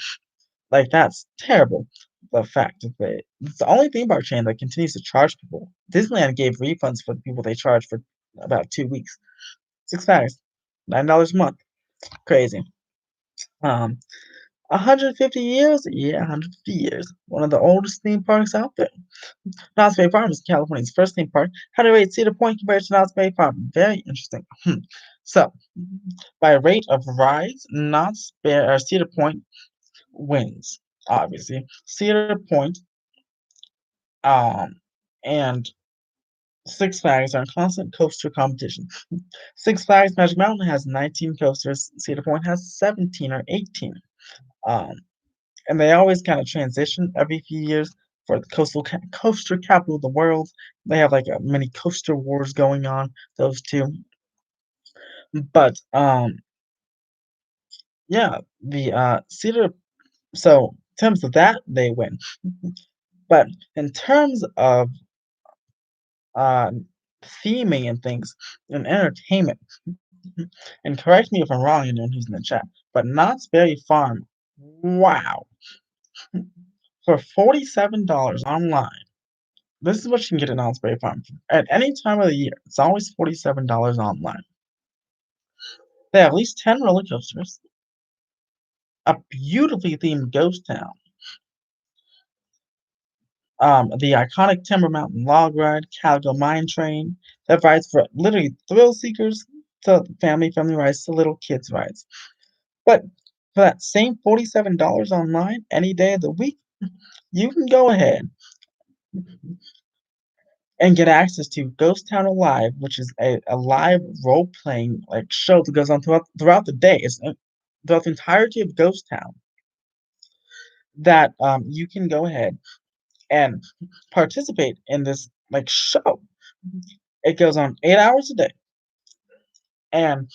like that's terrible. The fact that it's the only theme park chain that continues to charge people. Disneyland gave refunds for the people they charged for about 2 weeks. Six Flags, $9 a month. Crazy. Um, 150 years? Yeah, 150 years. One of the oldest theme parks out there. Knott's Berry Farm is California's first theme park. How to rate Cedar Point compared to Knott's Berry Farm? Very interesting. So, by rate of rides, Knott's Berry or Cedar Point wins. Obviously, Cedar Point, and Six Flags are in constant coaster competition. Six Flags Magic Mountain has 19 coasters. Cedar Point has 17 or 18. Um, and they always kind of transition every few years for the coaster capital of the world. They have like a mini coaster wars going on. Those two, but yeah, the Cedar. So in terms of that, they win. But in terms of uh, theming and things and entertainment, and correct me if I'm wrong, anyone who's in the chat, but Knott's Berry Farm, wow, for $47 online. This is what you can get at Knott's Berry Farm at any time of the year. It's always $47 online. They have at least 10 roller coasters, a beautifully themed ghost town, the iconic Timber Mountain log ride, Calico Mine Train, that rides for literally thrill seekers to family rides to little kids rides. But for that same $47 online any day of the week, you can go ahead and get access to Ghost Town Alive, which is a live role playing like show that goes on throughout the day. It's throughout the entirety of Ghost Town that you can go ahead and participate in this like show. It goes on 8 hours a day, and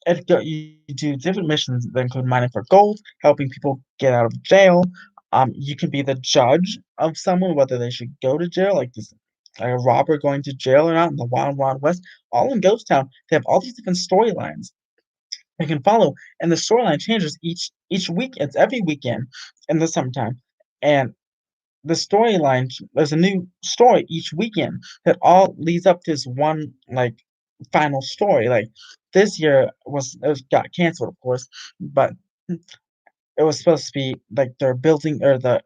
you do different missions that include mining for gold, helping people get out of jail. You can be the judge of someone, whether they should go to jail, like a robber going to jail or not in the Wild Wild West. All in Ghost Town, they have all these different storylines you can follow, and the storyline changes each week. It's every weekend in the summertime, and the storyline there's a new story each weekend that all leads up to this one like final story. Like this year got canceled, of course, but it was supposed to be like they're building or the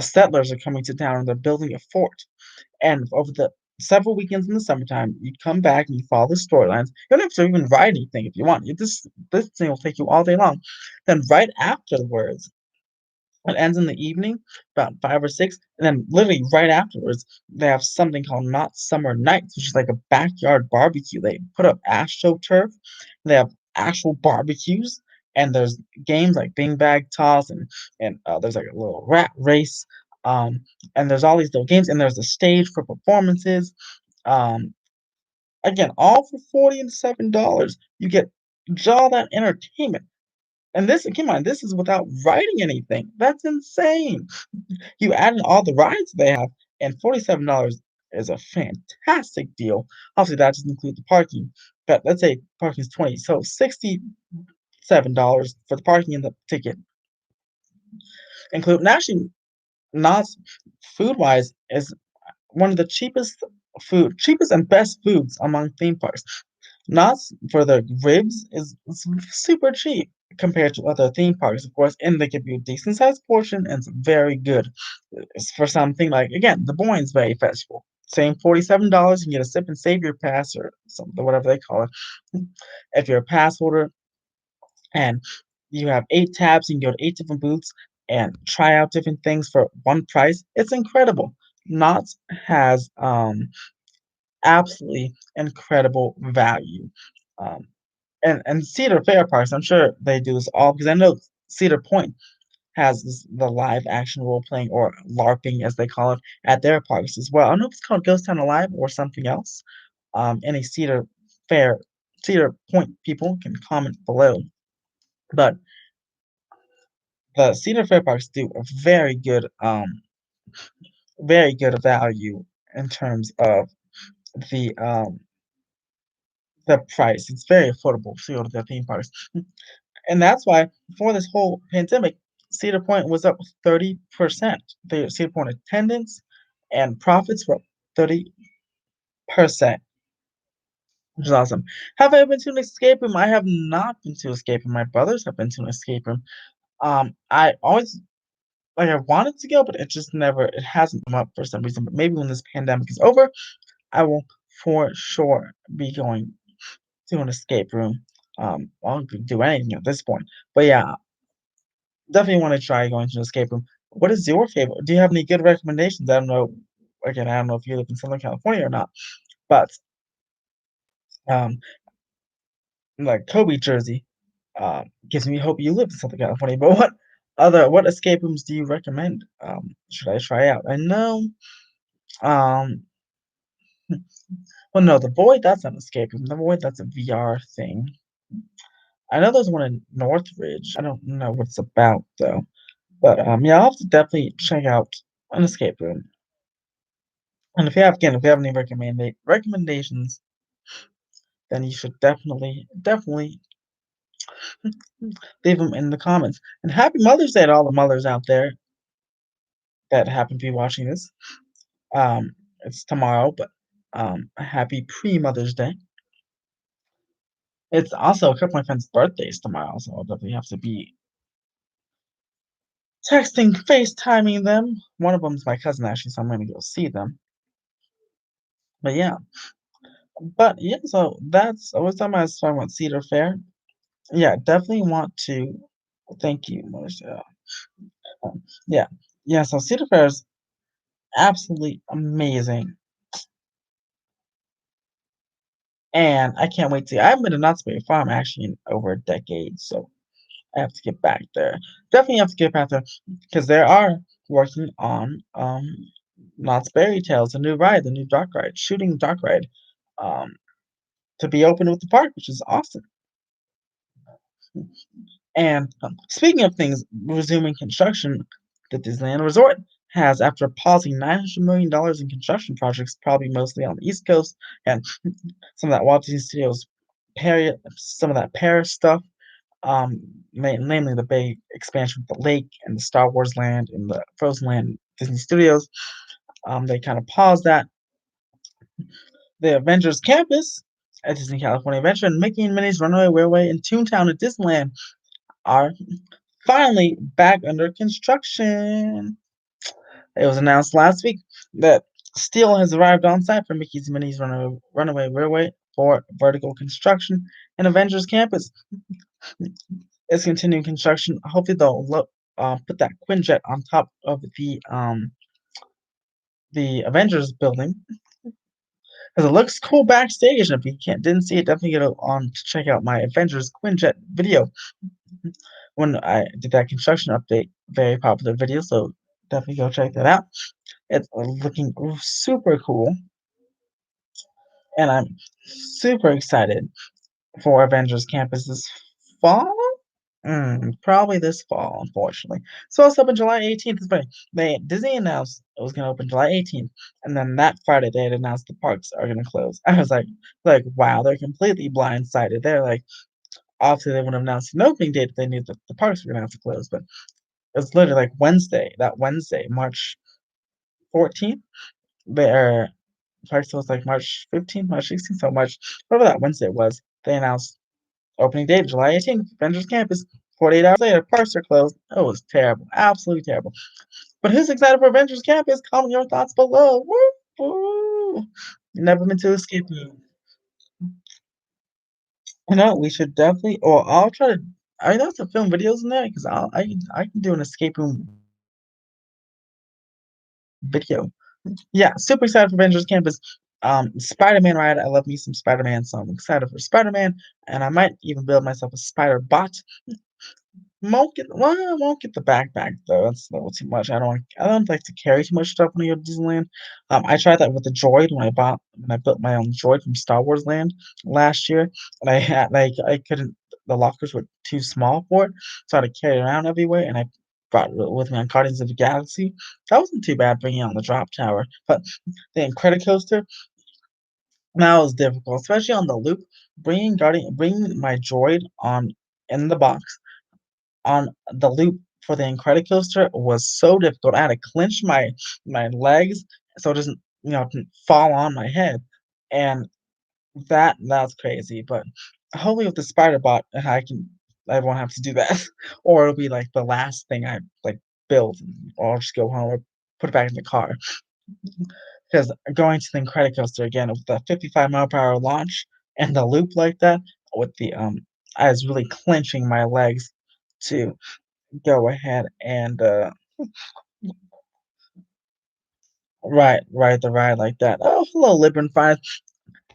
settlers are coming to town and they're building a fort. And over the several weekends in the summertime, you come back and you follow the storylines. You don't have to even write anything if you want. This thing will take you all day long. Then right afterwards, it ends in the evening, about 5 or 6, and then literally right afterwards, they have something called Not Summer Nights, which is like a backyard barbecue. They put up AstroTurf, they have actual barbecues, and there's games like beanbag toss, and there's like a little rat race, um, and there's all these little games, and there's a stage for performances. Um, again, all for $47. You get all that entertainment. And this, keep in mind, this is without writing anything. That's insane. You add in all the rides they have, and $47 is a fantastic deal. Obviously, that doesn't include the parking. but let's say parking is 20, so $67 for the parking and the ticket include. And actually, Knott's food-wise is one of the cheapest and best foods among theme parks. Knott's for the ribs is super cheap compared to other theme parks, of course, and they give you a decent sized portion and it's very good. It's for something like again, the Boyne's Bay Festival. Same $47, you can get a sip and save your pass or something, whatever they call it. If you're a pass holder and you have 8 tabs, you can go to 8 different booths and try out different things for one price. It's incredible. Knott's has absolutely incredible value. Um, and Cedar Fair parks, I'm sure they do this all because I know Cedar Point has the live action role playing or LARPing as they call it at their parks as well. I don't know if it's called Ghost Town Alive or something else. Any Fair Cedar Point people can comment below. But the Cedar Fair parks do a very good value in terms of the um the price. It's very affordable to go to the theme parks. And that's why before this whole pandemic, Cedar Point was up 30%. The Cedar Point attendance and profits were up 30%, which is awesome. Have I been to an escape room? I have not been to escape room. My brothers have been to an escape room. I always like I wanted to go, but it hasn't come up for some reason. But maybe when this pandemic is over, I will for sure be going to an escape room. I'll do anything at this point. But yeah, definitely wanna try going to an escape room. What is your favorite? Do you have any good recommendations? I don't know if you live in Southern California or not, but, um, like Kobe Jersey, gives me hope you live in Southern California, but what escape rooms do you recommend, should I try out? I know, um, well, no, The Void, that's not an escape room. The Void, that's a VR thing. I know there's one in Northridge. I don't know what it's about, though, but, yeah, I'll have to definitely check out an escape room. And if you have any recommendations, then you should definitely leave them in the comments. And happy Mother's Day to all the mothers out there that happen to be watching this. It's tomorrow, but a happy pre-Mother's Day. It's also a couple of my friends' birthdays tomorrow, so I'll definitely have to be texting, FaceTiming them. One of them's my cousin actually, so I'm gonna go see them. But yeah, so that's I was talking about Cedar Fair. Yeah, definitely want to thank you, Melissa. Yeah. Yeah, so Cedar Fair is absolutely amazing, and I can't wait to I haven't been to Knott's Berry Farm actually in over a decade, so I have to get back there. Definitely have to get back there because they are working on, Knott's Berry Tales, a new ride, the new dark ride, shooting dark ride, um, to be open with the park, which is awesome. And, speaking of things resuming construction, the Disneyland Resort has, after pausing $900 million in construction projects, probably mostly on the East Coast, and some of that Walt Disney Studios some of that Paris stuff, namely the big expansion of the lake and the Star Wars Land and the Frozen Land Disney Studios. They kind of paused that. The Avengers Campus at Disney California Adventure and Mickey and Minnie's Runaway Railway in Toontown at Disneyland are finally back under construction. It was announced last week that steel has arrived on site for Mickey's Minnie's Runaway Railway for vertical construction and Avengers Campus is continuing construction. Hopefully, put that Quinjet on top of the Avengers building because it looks cool backstage. And if you didn't see it, definitely get on to check out my Avengers Quinjet video when I did that construction update. Very popular video, so definitely go check that out. It's looking super cool, and I'm super excited for Avengers Campus this fall. Probably this fall, unfortunately. So it's open July 18th. It's funny. Disney announced it was gonna open July 18th, and then that Friday they had announced the parks are gonna close. I was like, wow, they're completely blindsided. They're like, obviously they would have announced an opening date if they knew that the parks were gonna have to close, but it's literally like Wednesday, that Wednesday, March 14th. Their parks was like March 15th, March 16th, so March, whatever that Wednesday was. They announced opening date, July 18th, Avengers Campus. 48 hours later, parks are closed. It was terrible, absolutely terrible. But who's excited for Avengers Campus? Comment your thoughts below. Woo, woo. Never been to escape room. We should definitely. Or I'll try to. I know to film videos in there because I can do an escape room video. Yeah, super excited for Avengers Campus. Spider-Man ride. I love me some Spider-Man, so I'm excited for Spider-Man, and I might even build myself a spider bot. I won't get the backpack though, that's a little too much. I don't like to carry too much stuff when you go to Disneyland. I tried that with the Droid when I built my own Droid from Star Wars Land last year, and I had I couldn't the lockers were too small for it, so I had to carry it around everywhere, and I brought it with me on Guardians of the Galaxy. That wasn't too bad bringing it on the drop tower, but the Incredicoaster, that was difficult, especially on the loop. Bringing my Droid on in the box on the loop for the Incredicoaster was so difficult. I had to clench my legs so it doesn't, didn't fall on my head, and that's crazy. But hopefully with the spider bot, I won't have to do that, or it'll be like the last thing I like build, or I'll just go home or put it back in the car. Because going to the Incredicoaster again with the 55-mile-per-hour launch and the loop like that with I was really clenching my legs to go ahead and, ride the ride like that. Oh, hello, Libran Fines.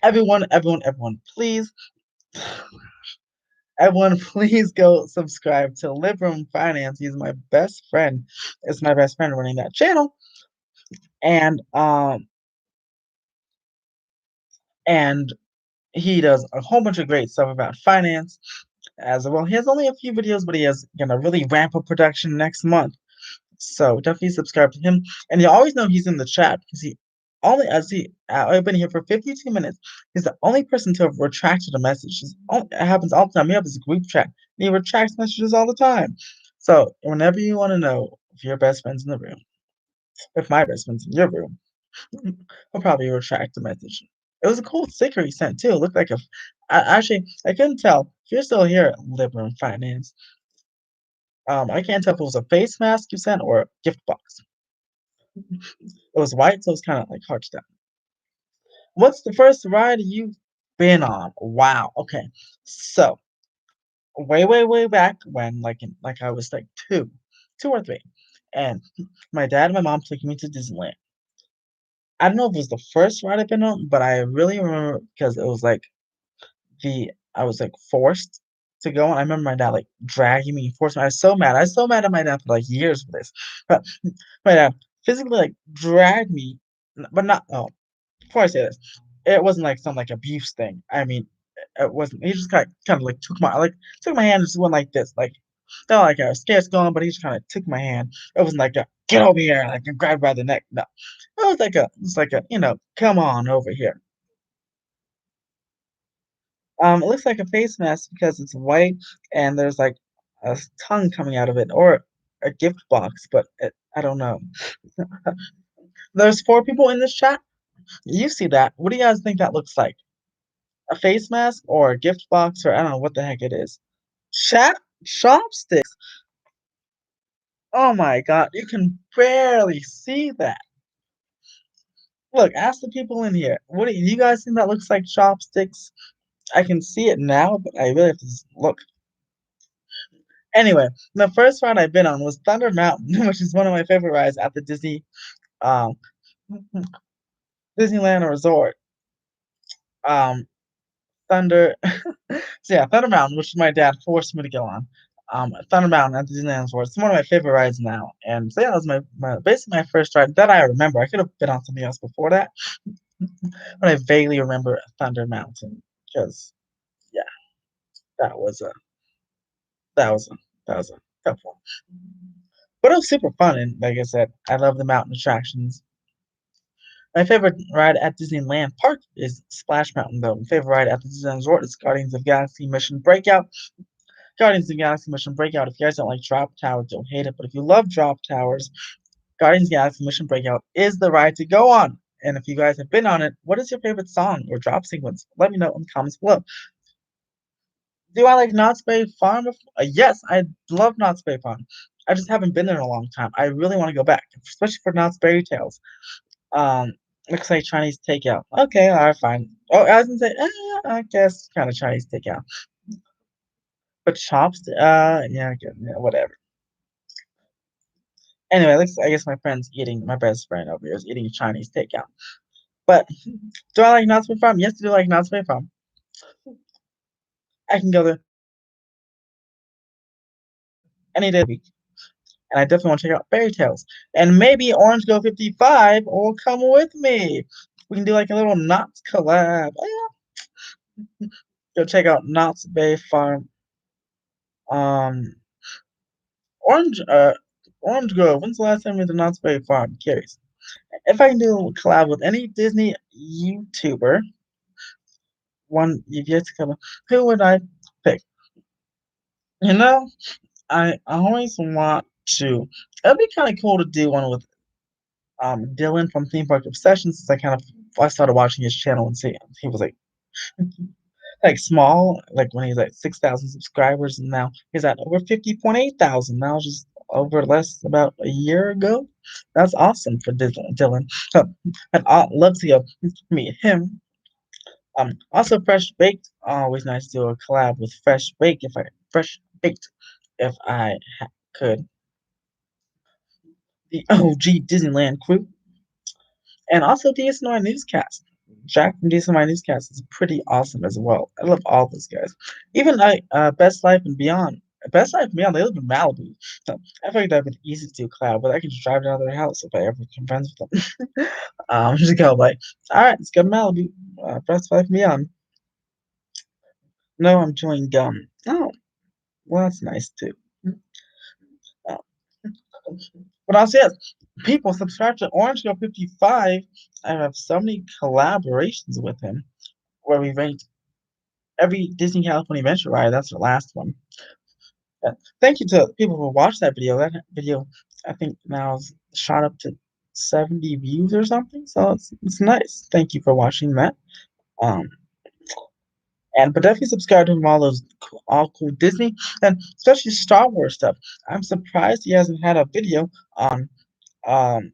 Everyone, please go subscribe to Libram Finance. He's my best friend. It's my best friend running that channel, and, and he does a whole bunch of great stuff about finance as well. He has only a few videos, but he is gonna really ramp up production next month. So definitely subscribe to him, and you always know he's in the chat because he only as he I've been here for 52 minutes. He's the only person to have retracted a message. It happens all the time. We have this group chat, and he retracts messages all the time. So whenever you want to know if your best friend's in the room, if my best friend's in your room, he'll probably retract the message. It was a cool sticker he sent too. It looked like actually I couldn't tell if you're still here, Liberal Finance. I can't tell if it was a face mask you sent or a gift box. It was white, so it's kinda, like, hard to tell. What's the first ride you've been on? Wow, okay. So, way, way, way back when, like, I was, like, 2 or 3, and my dad and my mom took me to Disneyland. I don't know if it was the first ride I've been on, but I really remember because it was, like, the I was, like, forced to go on. I remember my dad, like, dragging me, forcing me. I was so mad at my dad for, like, years for this, but my dad physically, like, dragged me, n but not oh, before I say this, it wasn't like some, like, abuse thing. I mean, it wasn't he just kinda, like, took my hand and just went like this, like, not like I was scared to go on, but he just kinda took my hand. It wasn't like a, "Get over here," like, and grab by the neck, no. It was like a, "Come on over here." It looks like a face mask because it's white and there's, like, a tongue coming out of it or a gift box, but I don't know. There's 4 people in this chat. You see that. What do you guys think that looks like? A face mask or a gift box or I don't know what the heck it is. Chat chopsticks. Oh my god, you can barely see that. Look, ask the people in here. What do you guys think that looks like chopsticks? I can see it now, but I really have to look. Anyway, the first ride I've been on was Thunder Mountain, which is one of my favorite rides at the um, Disneyland Resort. Um, Thunder so yeah, Thunder Mountain, which my dad forced me to go on. Thunder Mountain at Disneyland Resort. It's one of my favorite rides now. And so yeah, that was my basically my first ride that I remember. I could have been on something else before that, but I vaguely remember Thunder Mountain because yeah, that was a That was a that was a tough one. But it was super fun, and like I said, I love the mountain attractions. My favorite ride at Disneyland Park is Splash Mountain, though. My favorite ride at the Disneyland Resort is Guardians of the Galaxy Mission Breakout. Guardians of the Galaxy Mission Breakout. If you guys don't like drop towers, don't hate it. But if you love drop towers, Guardians of the Galaxy Mission Breakout is the ride to go on. And if you guys have been on it, what is your favorite song or drop sequence? Let me know in the comments below. Do I like Knott's Berry Farm? Yes, I love Knott's Berry Farm. I just haven't been there in a long time. I really want to go back, especially for Knott's Berry Tales. Um, Looks like Chinese takeout. Okay, all right, fine. Oh, I was gonna say, I guess kind of Chinese takeout, but chops. Yeah, okay, yeah, whatever. Anyway, looks. I guess my friend's eating. My best friend over here is eating Chinese takeout. But do I like Knott's Berry Farm? Yes, I do like Knott's Berry Farm. I can go there any day of the week, and I definitely want to check out Fairy Tales. And maybe Orange Go 55 will come with me. We can do like a little Knott's collab. Oh, yeah. Go check out Knott's Berry Farm. Um, Orange, Orange Grove. When's the last time we went to Knott's Berry Farm? Curious. If I can do a collab with any Disney YouTuber, one you've yet to come, who would I pick? You know, I always want to. It'd be kind of cool to do one with Dylan from Theme Park Obsessions. Since I started watching his channel and see he was like small, like when he's at 6,000 subscribers, and now he's at over 50.8 thousand. Now just over less about a year ago. That's awesome for Dylan. I'd love to go meet him. Also Fresh Baked. Always nice to do a collab with Fresh Baked if I could. The OG Disneyland crew, and also DSNY Newscast. Jack from DSNY Newscast is pretty awesome as well. I love all those guys. Even Best Life and Beyond. Best Life and Beyond, they live in Malibu. So I feel like that'd be easy to do collab, but I can just drive down to their house if I ever become friends with them. Just go like, all right, let's go to Malibu. Best Life and Beyond. No, I'm chewing gum. Oh, well, that's nice too. Uh, but also, yes, people subscribe to Orange Girl 55. I have so many collaborations with him where we ranked every Disney California Adventure ride. That's the last one. Thank you to people who watched that video. That video, I think, now is shot up to 70 views or something. So it's nice. Thank you for watching that. Um, but definitely subscribe to him all those all cool Disney and especially Star Wars stuff. I'm surprised he hasn't had a video on um.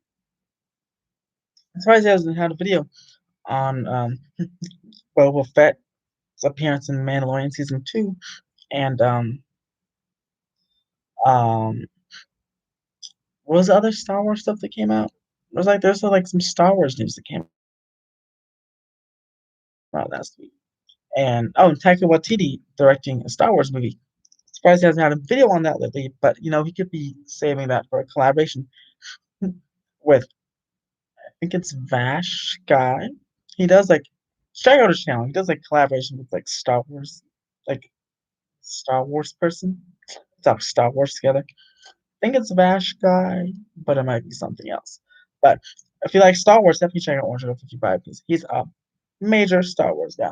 I'm surprised he hasn't had a video on Boba Fett's appearance in Mandalorian season 2 and um what was the other Star Wars stuff that came out? There's like some Star Wars news that came out last week. And Taika Waititi directing a Star Wars movie. Surprised he hasn't had a video on that lately, but he could be saving that for a collaboration with I think it's Vash Guy. He does like check out his channel. He does like collaboration with like like Star Wars person. Talk Star Wars together. I think it's Vash Guy, but it might be something else. But if you like Star Wars, definitely check out Orange 55 because he's a major Star Wars guy.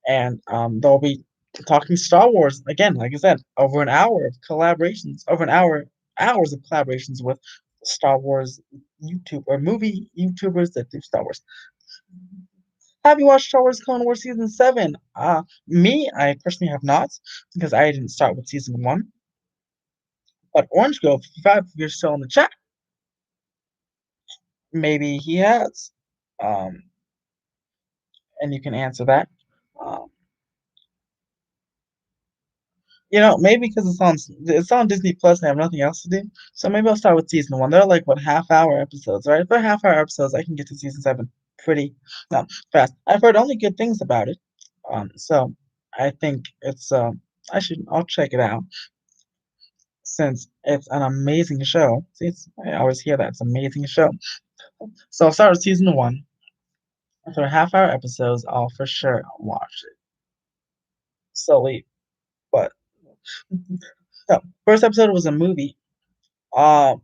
And they'll be talking Star Wars again, like I said, over an hour of collaborations, hours of collaborations with Star Wars YouTube or movie YouTubers that do Star Wars. Have you watched Star Wars Clone Wars season 7? Me, I personally have not because I didn't start with season 1. But Orange Girl 55, if you're still in the chat, maybe he has. Um, and you can answer that. Um, maybe because it's on Disney Plus and I have nothing else to do. So maybe I'll start with season 1. They're like what half-hour episodes, right? If they're half-hour episodes, I can get to season 7 pretty fast. I've heard only good things about it. So I think I'll check it out since it's an amazing show. See, I always hear that it's an amazing show. So I'll start with season 1. If they're half-hour episodes, I'll for sure watch it. Slowly, but No, first episode was a movie. Uh,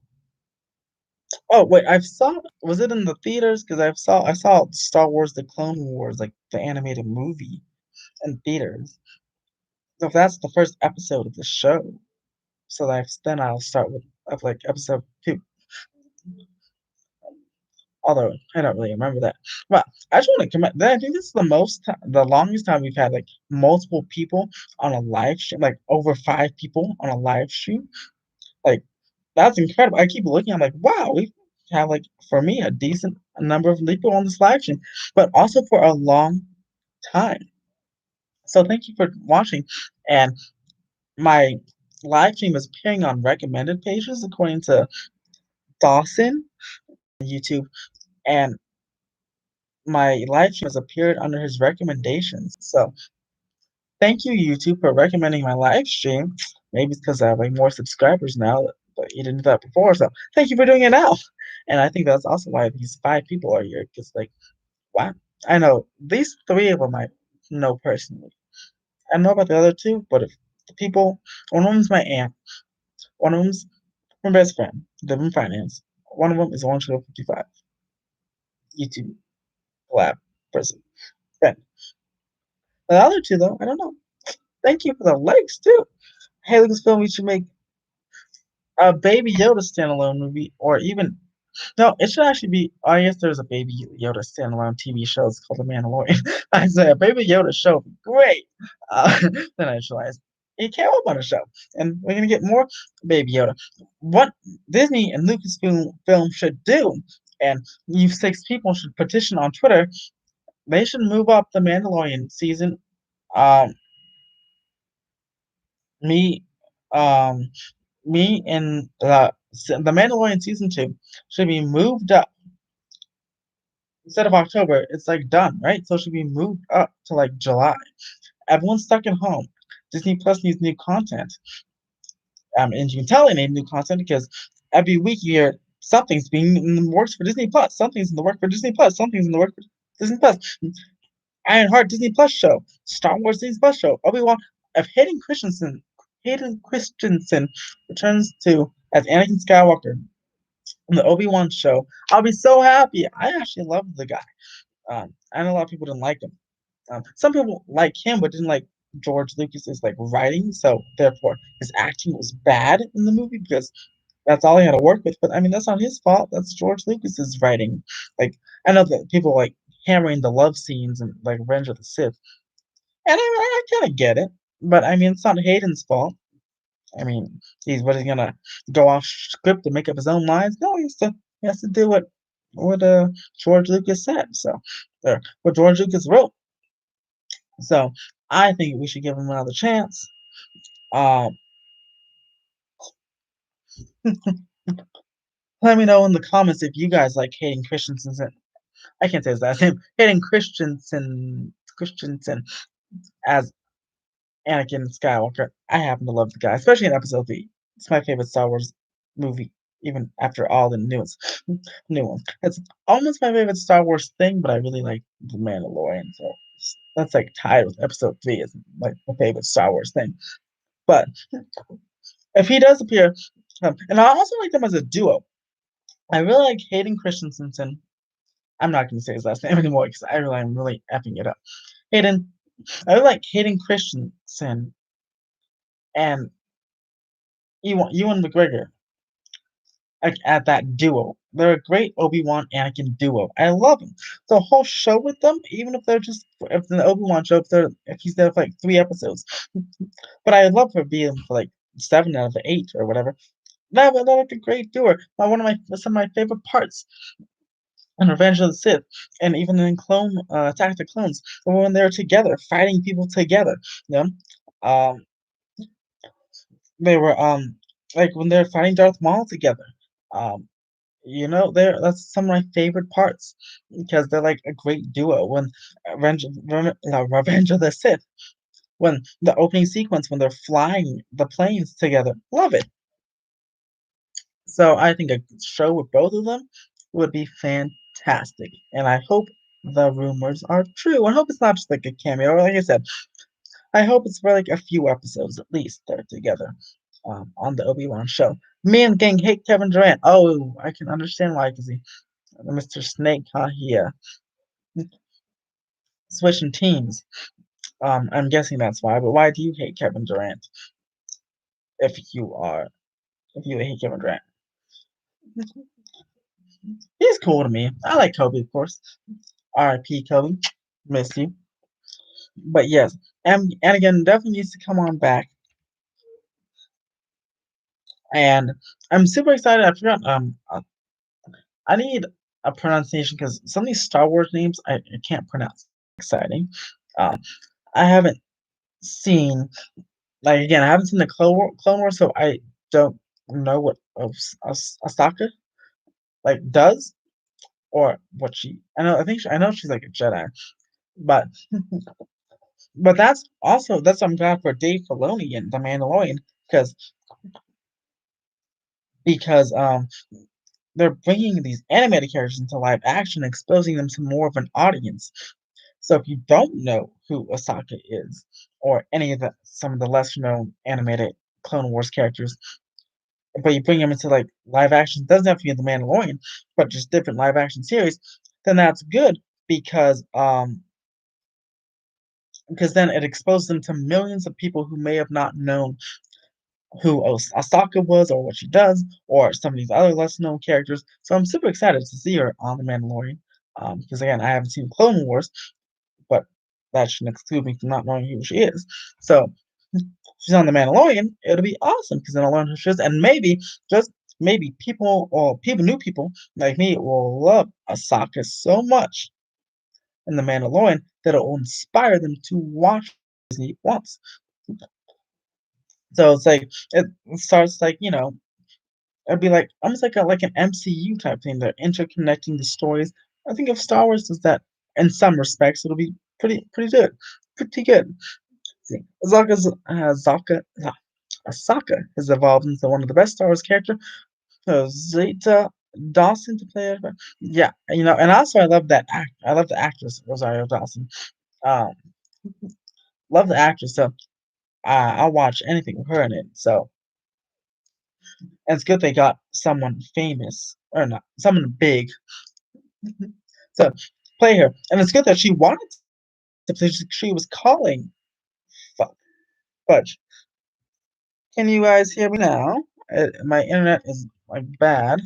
oh wait, I saw was it in the theaters? Because I saw Star Wars: The Clone Wars, like the animated movie in theaters. So if that's the first episode of the show, so then I'll start with of like episode 2. Although I don't really remember that. But I just want to comment that I think this is the longest time we've had like multiple people on a live stream, like over 5 people on a live stream. Like that's incredible. I keep looking, I'm like, wow, we have like for me a decent number of people on this live stream, but also for a long time. So thank you for watching. And my live stream is appearing on recommended pages according to Dawson on YouTube. And my live stream has appeared under his recommendations. So thank you, YouTube, for recommending my live stream. Maybe it's because I have like more subscribers now, but you didn't do that before. So thank you for doing it now. And I think that's also why these 5 people are here. Because like, wow, I know these 3 of them I know personally. I don't know about the other 2, but if the people, one of them's my aunt, one of them's my best friend, live in finance. One of them is 155 YouTube collab person. Friend. The other 2 though, I don't know. Thank you for the likes too. Hey, Lucasfilm, we should make a Baby Yoda standalone movie, or even no, it should actually be. I guess there's a Baby Yoda standalone TV show. It's called The Mandalorian. I said a Baby Yoda show would be great. Then I realized it came up on a show, and we're gonna get more Baby Yoda. What Disney and Lucasfilm should do, and you 6 people should petition on Twitter. They should move up the Mandalorian season. Um, me, um, me and the Mandalorian season 2 should be moved up instead of October. It's like done, right? So it should be moved up to like July. Everyone's stuck at home. Disney Plus needs new content. And you can tell they need new content because every week you hear something's being in the works for Disney Plus, something's in the work for Disney Plus, something's in the work for Disney Plus. Ironheart Disney Plus show, Star Wars Disney Plus show, Obi-Wan. If Hayden Christensen returns to as Anakin Skywalker in the Obi-Wan show, I'll be so happy. I actually love the guy. I know a lot of people didn't like him. Some people like him, but didn't like George Lucas's like writing. So therefore, his acting was bad in the movie because that's all he had to work with. But I mean, that's not his fault. That's George Lucas's writing. Like I know that people like hammering the love scenes and like Revenge of the Sith, and I kind of get it. But I mean, it's not Hayden's fault. I mean, he's gonna go off script and make up his own lines? No, he has to do what George Lucas said. So, or what George Lucas wrote. So, I think we should give him another chance. Um, Let me know in the comments if you guys like Hayden Christensen. I can't say his last name. Hayden Christensen as Anakin Skywalker. I happen to love the guy, especially in Episode 3. It's my favorite Star Wars movie, even after all the new ones. It's almost my favorite Star Wars thing, but I really like The Mandalorian, so that's like tied with Episode 3 as like my favorite Star Wars thing. But if he does appear, and I also like them as a duo. I really like Hayden Christensen. I'm not going to say his last name anymore because I'm really effing it up. Hayden, I really like Hayden Christensen and Ewan McGregor, like at that duo. They're a great Obi-Wan Anakin duo. I love them. The whole show with them, even if they're just if the Obi-Wan show, if he's there for like 3 episodes. But I love for being for like 7 out of the 8 or whatever. They're like a great duo. Some of my favorite parts in Revenge of the Sith, and even in Attack of the Clones, when they're together, fighting people together. You know, they were like when they're fighting Darth Maul together. Um, that's some of my favorite parts because they're like a great duo. When Revenge of the Sith, when the opening sequence when they're flying the planes together, love it. So I think a show with both of them would be fantastic, and I hope the rumors are true. I hope it's not just like a cameo. Like I said, I hope it's for like a few episodes at least they're together on the Obi-Wan show. Me and gang hate Kevin Durant. Oh, I can understand why, because he, Mr. Snake, huh? Switching teams. I'm guessing that's why. But why do you hate Kevin Durant? If you are, if you hate Kevin Durant, he's cool to me. I like Kobe, of course. R.I.P. Kobe, miss you. But yes, and again, definitely needs to come on back. And I'm super excited. I forgot. I need a pronunciation because some of these Star Wars names I can't pronounce. Exciting. Um, I haven't seen like again. I haven't seen the Clone Wars, so I don't know what Asaka like does or what she. I know. I think I know she's like a Jedi, but that's I'm glad for Dave Filoni and The Mandalorian because because they're bringing these animated characters into live action, exposing them to more of an audience. So if you don't know who Osaka is, or any of the some of the lesser known animated Clone Wars characters, but you bring them into like live action, doesn't have to be the Mandalorian, but just different live action series, then that's good because because then it exposes them to millions of people who may have not known who Asaka was or what she does, or some of these other less known characters. So I'm super excited to see her on The Mandalorian. Because again, I haven't seen Clone Wars, but that shouldn't exclude me from not knowing who she is. So she's on The Mandalorian, it'll be awesome because then I'll learn who she is, and maybe just maybe new people like me will love Asaka so much in The Mandalorian that it will inspire them to watch Disney once. So it's like it starts like it'd be like almost like an MCU type thing. They're interconnecting the stories. I think if Star Wars does that in some respects, it'll be pretty good, pretty good. See, Asaka has evolved into one of the best Star Wars characters. Zeta Dawson to play it. Yeah, and also I love that act. I love the actress Rosario Dawson. Um, love the actress. So I'll watch anything with her in it. So and it's good they got someone famous or not, someone big to play her. And it's good that she wanted to play. She was calling. Fuck, fudge. Can you guys hear me now? My internet is like bad.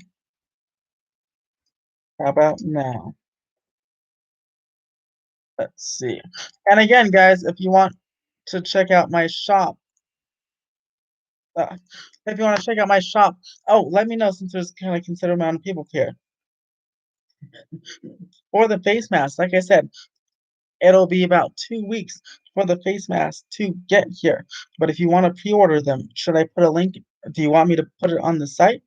How about now? Let's see. And again, guys, if you want to check out my shop, uh, if you want to check out my shop, oh, let me know since there's kind of considerable amount of people here. For the face mask, like I said, it'll be about 2 weeks for the face mask to get here. But if you want to pre-order them, should I put a link? Do you want me to put it on the site?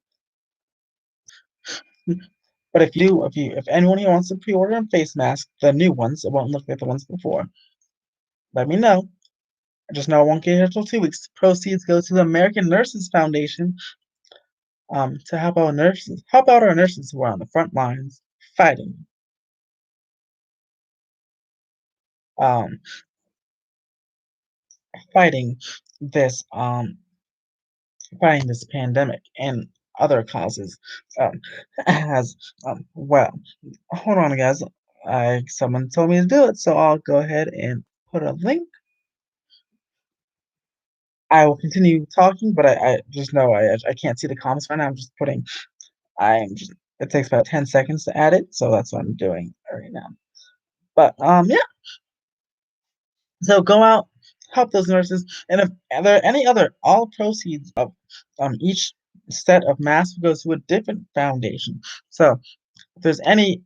But if anyone here wants to pre-order a face mask, the new ones, it won't look like the ones before. Let me know. I just know I won't get here till 2 weeks. Proceeds go to the American Nurses Foundation to help out our nurses who are on the front lines fighting um fighting this um fighting this pandemic and other causes um as well. Hold on, guys. Someone told me to do it, so I'll go ahead and put a link. I will continue talking, but I just know I can't see the comments right now. I'm just it takes about 10 seconds to add it, so that's what I'm doing right now. But yeah, so go out, help those nurses, and if there are any other all proceeds of each set of masks goes to a different foundation. So if there's any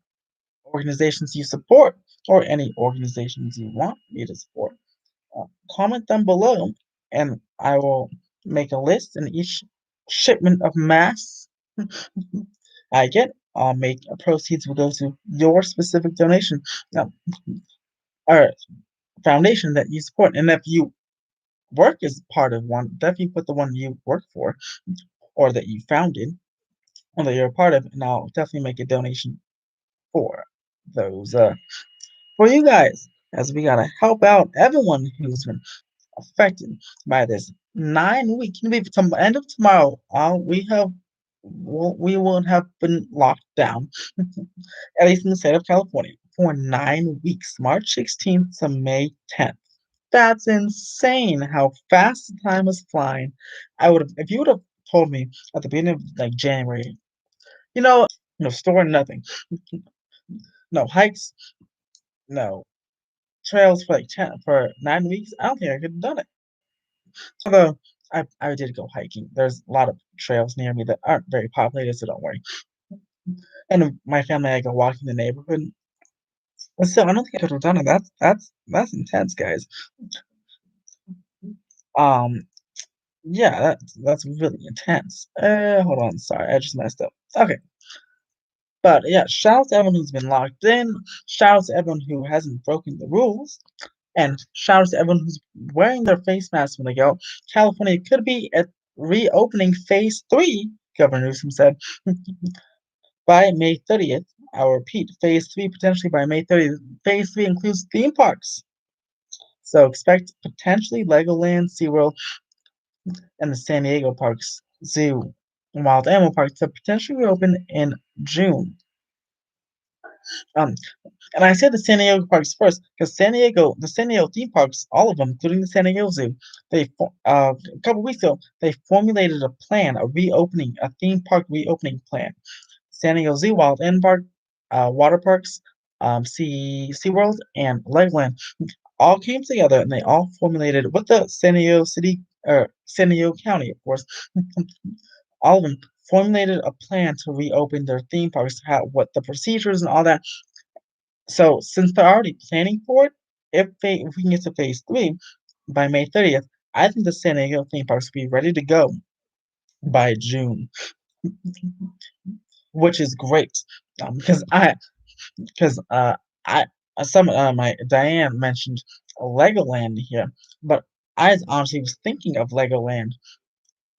organizations you support or any organizations you want me to support, comment them below, and I will make a list. And each shipment of masks I get, I'll make proceeds will go to your specific donation or foundation that you support. And if you work as part of one, definitely put the one you work for or that you founded or that you're a part of, and I'll definitely make a donation for those for you guys as we gotta help out everyone who's been affected by this. 9 weeks, maybe from the end of tomorrow, we will have been locked down, at least in the state of California, for 9 weeks, March 16th to May 10th. That's insane how fast the time is flying. I would have, if you would have told me at the beginning of like January, you know, no store, nothing, no hikes, no trails for like 9 weeks. I don't think I could have done it. Although I did go hiking. There's a lot of trails near me that aren't very populated, so don't worry. And my family, I go walking the neighborhood. But still, I don't think I could have done it. That's intense, guys. Um, yeah, that's really intense. Hold on, sorry, I just messed up. Okay, but yeah, shout out to everyone who's been locked in. Shout out to everyone who hasn't broken the rules. And shout out to everyone who's wearing their face masks when they go. California could be at reopening phase three, Governor Newsom said, by May 30th. I'll repeat, phase three potentially by May 30th. Phase three includes theme parks. So expect potentially Legoland, SeaWorld, and the San Diego Parks Zoo and Wild Animal Park to potentially reopen in June. Um, And I said the San Diego parks first because the San Diego theme parks, all of them, including the San Diego Zoo, a couple weeks ago, they formulated a theme park reopening plan. San Diego Zoo, Wild Animal Park, water parks, SeaWorld, and Legoland all came together and they all formulated with the San Diego City, or San Diego County, of course, all of them formulated a plan to reopen their theme parks, what the procedures and all that. So since they're already planning for it, if we can get to phase three by May 30th, I think the San Diego theme parks will be ready to go by June, which is great. Because because I some my Diane mentioned Legoland here, but I honestly was thinking of Legoland.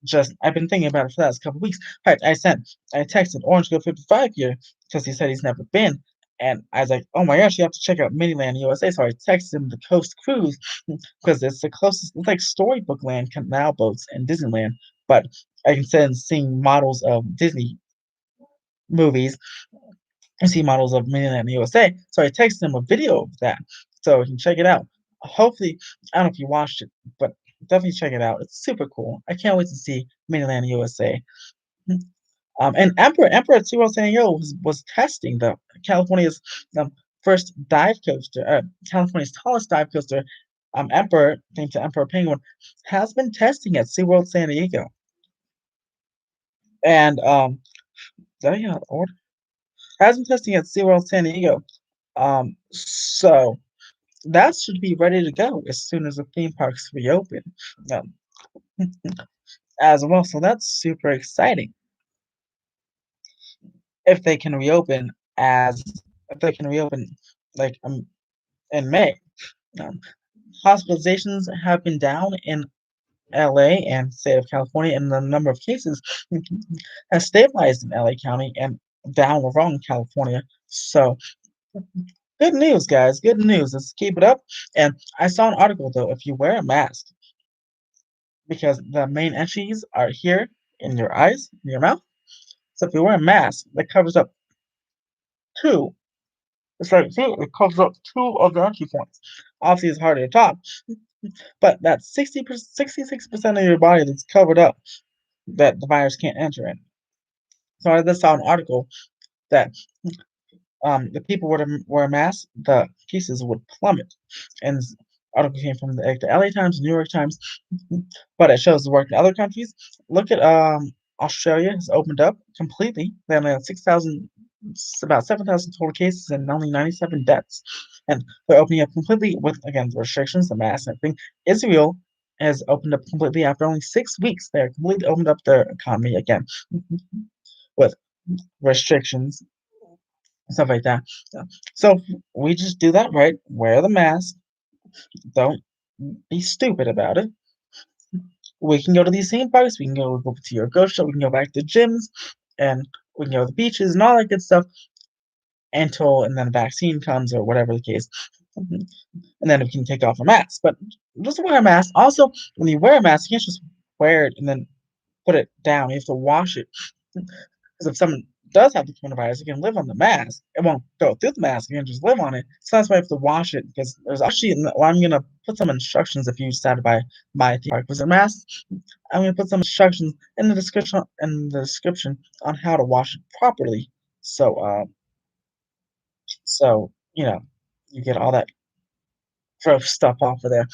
Just I've been thinking about it for the last couple weeks. In fact, I texted Orange Girl 55 here because he said he's never been. And I was like, oh my gosh, you have to check out Miniland USA. So I texted him the Coast Cruise because it's the closest, it's like Storybook Land, canal boats, and Disneyland. But I can send seeing models of Disney movies and see models of Miniland USA. So I texted him a video of that so he can check it out. Hopefully, I don't know if you watched it, but definitely check it out. It's super cool. I can't wait to see Miniland USA. And Emperor at SeaWorld San Diego was testing the California's first dive coaster, California's tallest dive coaster. Emperor, named to Emperor Penguin, has been testing at SeaWorld San Diego. And did I get out of order? Has been testing at SeaWorld San Diego. So that should be ready to go as soon as the theme parks reopen. Um, as well. So that's super exciting if they can reopen as if they can reopen like in May. Um, Hospitalizations have been down in LA and state of California, and the number of cases has stabilized in LA County and down overall in California. So good news, guys. Good news. Let's keep it up. And I saw an article though. If you wear a mask, because the main entries are here in your eyes, in your mouth. So if you wear a mask that covers up two, it's like see, it covers up two of the entry points. Obviously, it's harder to talk, but that's 66% of your body that's covered up that the virus can't enter in. So I just saw an article that the people were to wear masks, the cases would plummet. And this article came from the LA Times, New York Times, but it shows the work in other countries. Look at Australia has opened up completely. They only have 6,000, about 7,000 total cases and only 97 deaths. And they're opening up completely with, again, the restrictions, the masks, and everything. Israel has opened up completely after only 6 weeks. They're completely opened up their economy again with restrictions, stuff like that. So we just do that right. Wear the mask. Don't be stupid about it. We can go to these theme parks. We can go to your ghost show. We can go back to gyms, and we can go to the beaches and all that good stuff until and then a vaccine comes or whatever the case. and then we can take off a mask. But just wear a mask. Also, when you wear a mask, you can't just wear it and then put it down. You have to wash it. Because if someone does have the coronavirus, it can live on the mask. It won't go through the mask. You can just live on it. So that's why I have to wash it because there's actually. Well, I'm gonna put some instructions if you decide to buy a theme park wizard mask. I'm gonna put some instructions in the description on how to wash it properly. So you know you get all that gross stuff off of there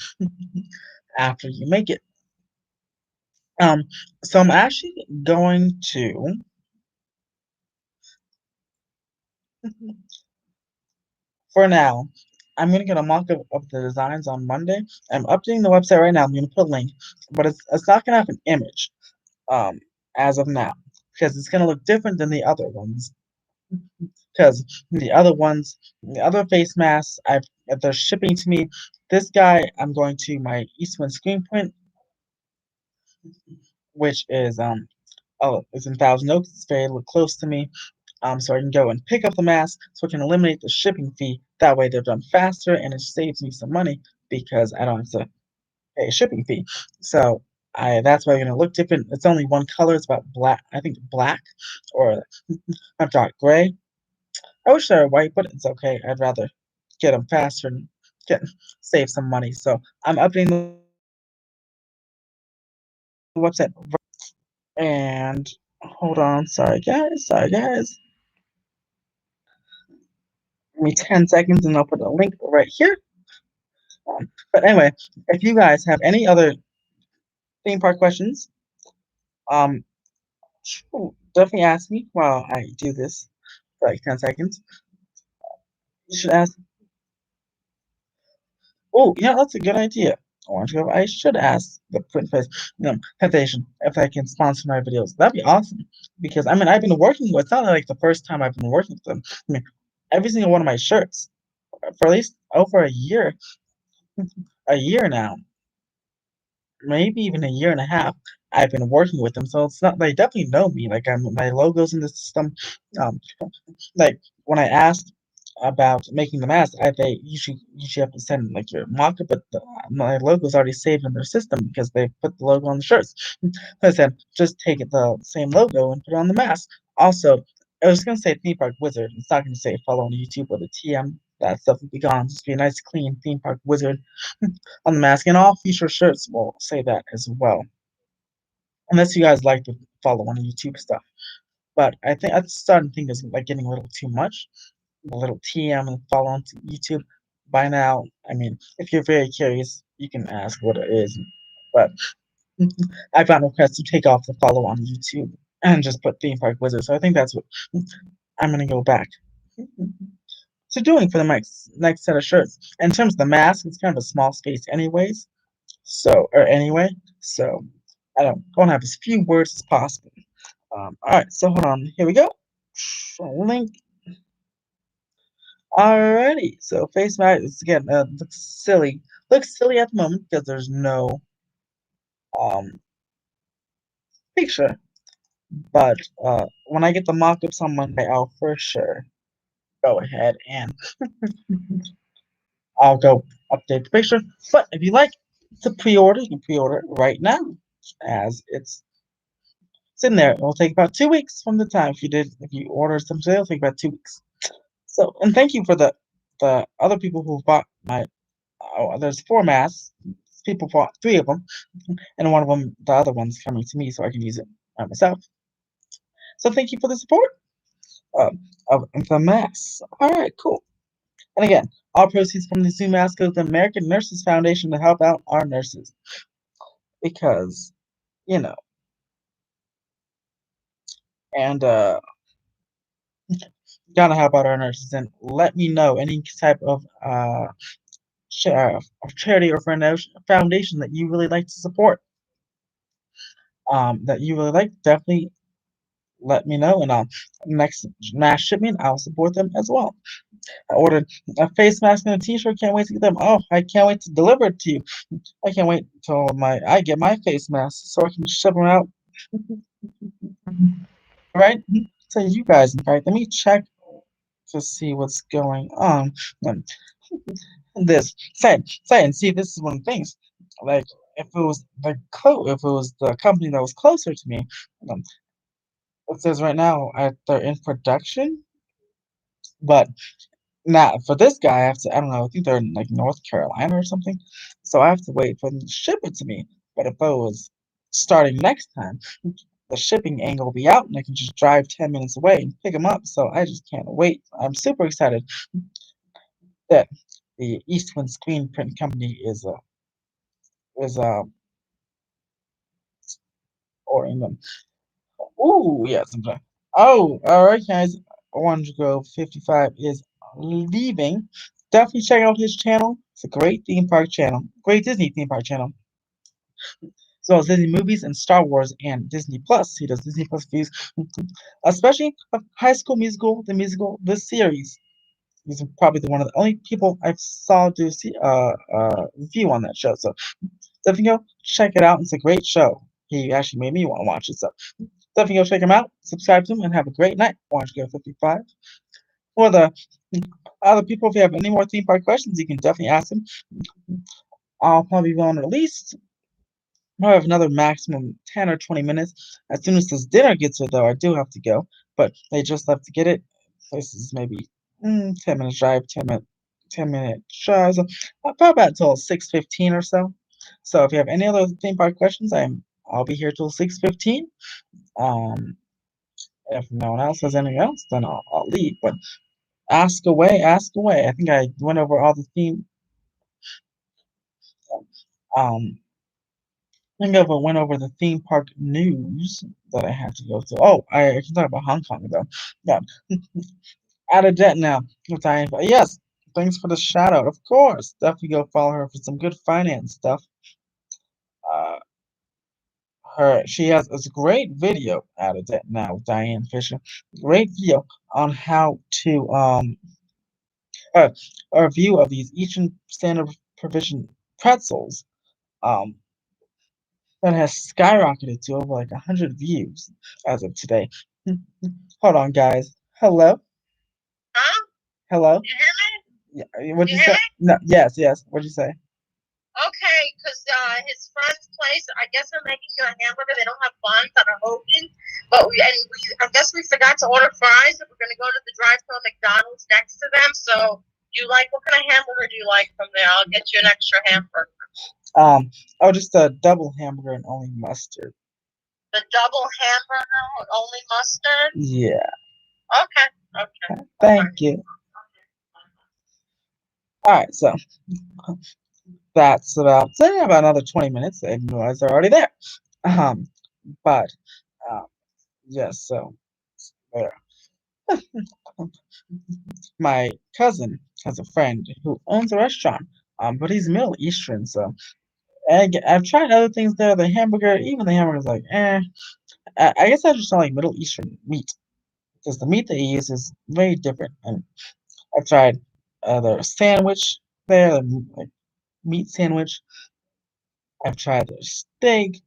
after you make it. Um, so I'm actually going to for now, I'm gonna get a mock-up of the designs on Monday. I'm updating the website right now. I'm gonna put a link, but it's not gonna have an image, um, as of now, because it's gonna look different than the other ones. Because the other face masks, if they're shipping to me. This guy, I'm going to my Eastwind Screen Print, which is it's in Thousand Oaks. It's very close to me. So I can go and pick up the mask so I can eliminate the shipping fee. That way they're done faster and it saves me some money because I don't have to pay a shipping fee. So that's why it's gonna look different. It's only one color, it's about black, I think black or not dark gray. I wish they were white, but it's okay. I'd rather get them faster and get save some money. So I'm updating the website and hold on, sorry guys. Give me 10 seconds and I'll put a link right here. But anyway, if you guys have any other theme park questions, um, definitely ask me while I do this for like 10 seconds. You should ask. Oh, yeah, that's a good idea. I should ask the Print Face, Temptation if they can sponsor my videos. That'd be awesome. Because I mean, I've been working with. It's not like the first time I've been working with them. I mean, every single one of my shirts for at least over a year now, maybe even a year and a half. I've been working with them, so it's not they definitely know me. Like my logos in the system. Um, like when I asked about making the mask, they usually have to send like your mock-up, but my logo's already saved in their system because they put the logo on the shirts. I said, just take it the same logo and put it on the mask. Also, I was gonna say theme park wizard. It's not gonna say follow on YouTube with a TM. That stuff will be gone. Just be a nice, clean theme park wizard on the mask, and all future shirts will say that as well. Unless you guys like to follow on YouTube stuff. But I think I'm starting to think it's like getting a little too much. A little TM and follow on to YouTube. By now, I mean, if you're very curious, you can ask what it is. But I found requests to take off the follow on YouTube and just put theme park wizard. So I think that's what I'm gonna go back to doing for the next set of shirts. In terms of the mask, it's kind of a small space anyways. So I don't want to have as few words as possible. All right, so hold on. Here we go. Link. Alrighty. So face mask is again looks silly. Looks silly at the moment because there's no um picture. But when I get the mock-ups on Monday, I'll for sure go ahead and I'll go update the picture. But if you like to pre-order, you can pre-order it right now, as it's in there. It'll take about 2 weeks from the time if you order some today, it'll take about 2 weeks. So and thank you for the other people who bought my there's 4 masks. People bought 3 of them, and one of them, the other one's coming to me so I can use it myself. So thank you for the support of the masks. All right, cool. And again, all proceeds from the Zoo mask go to the American Nurses Foundation to help out our nurses because you know, and gotta help out our nurses. And let me know any type of charity or foundation that you really like to support. That you really like, definitely let me know, and next mass shipment, I'll support them as well. I ordered a face mask and a T-shirt. Can't wait to get them. Oh, I can't wait to deliver it to you. I can't wait till I get my face mask so I can ship them out. Right? So you guys, in fact, let me check to see what's going on. Um, this and see, this is one of the things. Like if it was if it was the company that was closer to me, um, it says right now they're in production, but now for this guy, I have to. I don't know. I think they're in like North Carolina or something, so I have to wait for them to ship it to me. But if I was starting next time, the shipping angle will be out, and I can just drive 10 minutes away and pick them up. So I just can't wait. I'm super excited that the Eastwind Screen Print Company is ordering them. Ooh, yes. Oh, all right, guys. Orange Grove 55 is leaving. Definitely check out his channel. It's a great theme park channel, great Disney theme park channel, as well as Disney movies and Star Wars and Disney Plus. He does Disney Plus reviews, especially of High School Musical, the musical, the series. He's probably one of the only people I saw do review on that show. So definitely go check it out. It's a great show. He actually made me want to watch it. So definitely go check him out, subscribe to him, and have a great night. Orange Girl 55. For the other people, if you have any more theme park questions, you can definitely ask him. I'll probably be on at least probably have another maximum 10 or 20 minutes. As soon as this dinner gets here, though, I do have to go. But they just left to get it. This is maybe 10 minutes drive, 10-minute drive. So probably about until 6:15 or so. So if you have any other theme park questions, I'll be here till 6:15. Um, if no one else has anything else, then I'll leave. But ask away, ask away. I think I went over all the um I think I went over the theme park news that I had to go to. Oh, I can talk about Hong Kong though. Yeah. Out of debt now. With Diane. Yes. Thanks for the shout out. Of course. Definitely go follow her for some good finance stuff. Uh she has a great video out of debt now with Diane Fisher. Great video on how to uh, a review of these Eastern Standard Provision pretzels. Um, that has skyrocketed to over like 100 views as of today. Hold on, guys. Hello? Huh? Hello? You hear me? Yeah, what'd You you hear say? me? No, yes, yes. What'd you say? Okay, because his friend's place, I guess they're making you a hamburger. They don't have buns that are open, but I guess we forgot to order fries. And we're gonna go to the drive-thru at McDonald's next to them. So, do you like what kind of hamburger do you like from there? I'll get you an extra hamburger. Um, oh, just a double hamburger and only mustard. The double hamburger with only mustard. Yeah, Okay, okay, okay. thank you. All right, so that's about say about another 20 minutes. I didn't realize they're already there. Um, but um, yes, so there. My cousin has a friend who owns a restaurant, but he's Middle Eastern, so I've tried other things there. The hamburger, even the hamburger's like, eh. I guess I just don't like Middle Eastern meat because the meat they use is very different. And I've tried their sandwich there, like meat sandwich. I've tried their steak,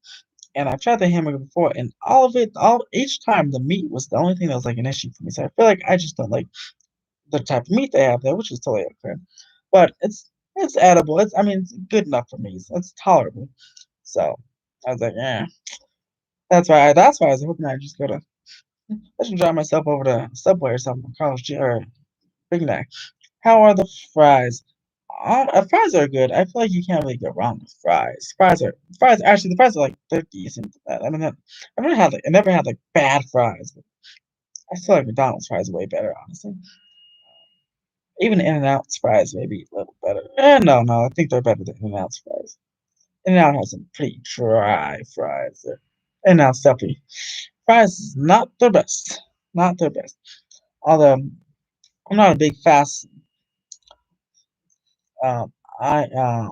and I've tried the hamburger before, and all of it, all each time the meat was the only thing that was like an issue for me. So I feel like I just don't like the type of meat they have there, which is totally okay. But it's edible. I mean it's good enough for me. So it's tolerable. So I was like, yeah. That's why I was hoping I'd just go to I should drive myself over to Subway or something, Carl's Jr. or Big Mac. How are the fries? Fries are good. I feel like you can't really go wrong with fries. Fries. Actually, the fries are like they're decent. I mean, I never had like bad fries. But I feel like McDonald's fries are way better, honestly. Even In-N-Out's fries maybe a little better. No, no, I think they're better than In-N-Out's fries. In-N-Out has some pretty dry fries. In-N-Out's definitely fries is not their best. Not their best. Although I'm not a big fast. I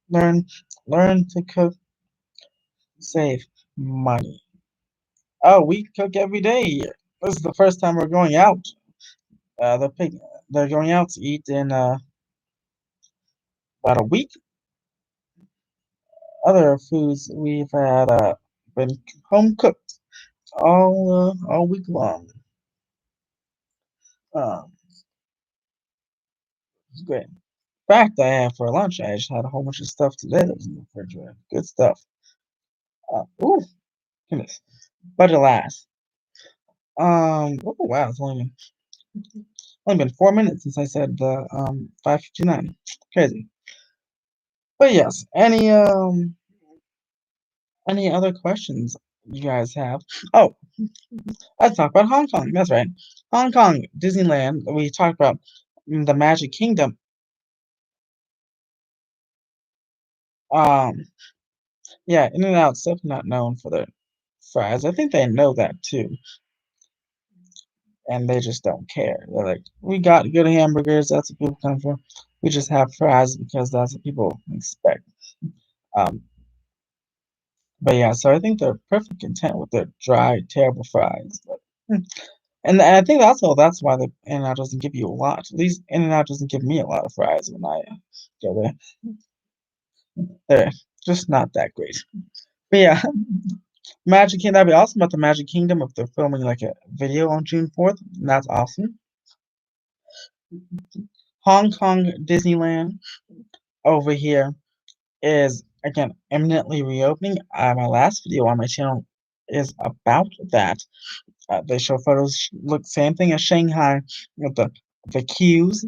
learn learn to cook, save money. Oh, we cook every day here. This is the first time we're going out. The pig they're going out to eat in about a week. Other foods we've had been home cooked all week long. Um, it's great. fact, I had for lunch, I just had a whole bunch of stuff today that was in the refrigerator. Good stuff. Ooh, goodness. But alas, oh wow, it's only been 4 minutes since I said the 5:59. Crazy. But yes, any other questions you guys have? Oh, let's talk about Hong Kong. That's right. Hong Kong, Disneyland. We talked about the Magic Kingdom. Um, yeah, In-N-Out's definitely not known for their fries. I think they know that too, and they just don't care. They're like, we got good hamburgers. That's what people come for. We just have fries because that's what people expect. Um, but yeah, so I think they're perfectly content with their dry, terrible fries. But, and I think also that's why the In-N-Out doesn't give you a lot. At least In-N-Out doesn't give me a lot of fries when I go there. They're just not that great. But yeah, Magic Kingdom. That'd be awesome about the Magic Kingdom if they're filming like a video on June 4th. That's awesome. Hong Kong Disneyland over here is again imminently reopening. My last video on my channel is about that. They show photos look same thing as Shanghai with the queues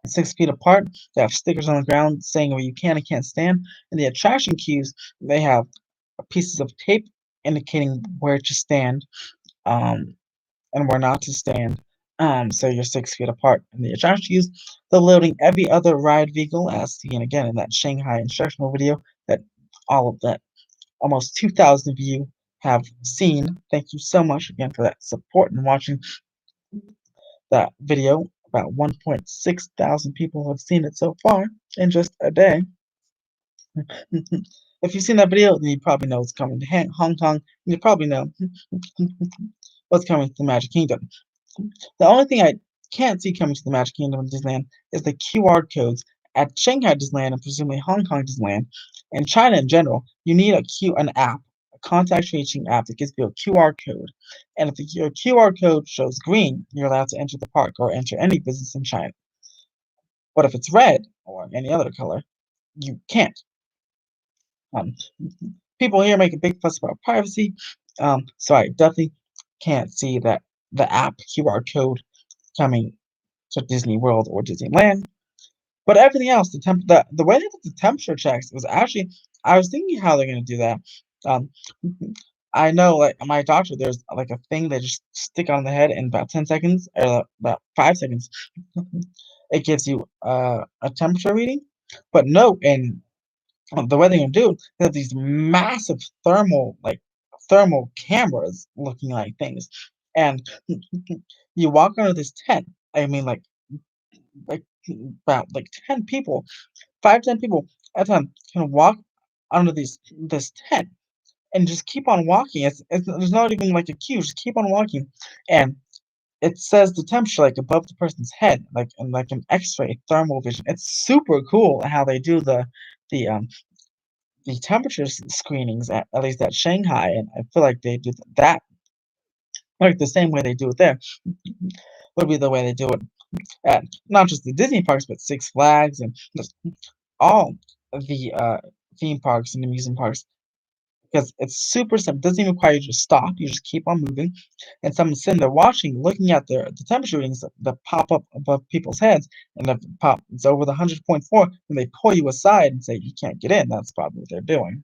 6 feet apart. They have stickers on the ground saying where you can and can't stand. And the attraction queues they have pieces of tape indicating where to stand and where not to stand. So you're 6 feet apart. And the attraction queues they're loading every other ride vehicle as seen again in that Shanghai instructional video that all of that almost 2,000 of you have seen. Thank you so much again for that support and watching that video. About 1.6 thousand people have seen it so far in just a day. If you've seen that video, then you probably know what's coming to Hong Kong. And you probably know what's coming to the Magic Kingdom. The only thing I can't see coming to the Magic Kingdom and Disneyland is the QR codes at Shanghai Disneyland and presumably Hong Kong Disneyland and China in general. You need an app, a contact tracing app that gives you a QR code. And if your QR code shows green, you're allowed to enter the park or enter any business in China. But if it's red or any other color, you can't. Um, People here make a big fuss about privacy, so I definitely can't see that the app QR code coming to Disney World or Disneyland. But everything else, the way they did the temperature checks was actually I was thinking how they're gonna do that. Um, I know like my doctor, there's like a thing they just stick on the head in about 10 seconds or about 5 seconds. It gives you a temperature reading. But no, in the way they're gonna do it, they have these massive thermal cameras looking like things. And you walk under this tent. I mean like about like 10 people, 5, 10 people at a time can walk under this tent and just keep on walking. It's there's not even like a queue, just keep on walking. And it says the temperature like above the person's head, like in like an X-ray thermal vision. It's super cool how they do the um the temperature screenings at least at Shanghai, and I feel like they do that like the same way they do it there would be the way they do it at not just the Disney parks, but Six Flags and just all of the theme parks and amusement parks because it's super simple. It doesn't even require you to stop. You just keep on moving, and someone's sitting there watching, looking at the temperature readings that pop up above people's heads, and if it's over the 100.4, then they pull you aside and say you can't get in. That's probably what they're doing,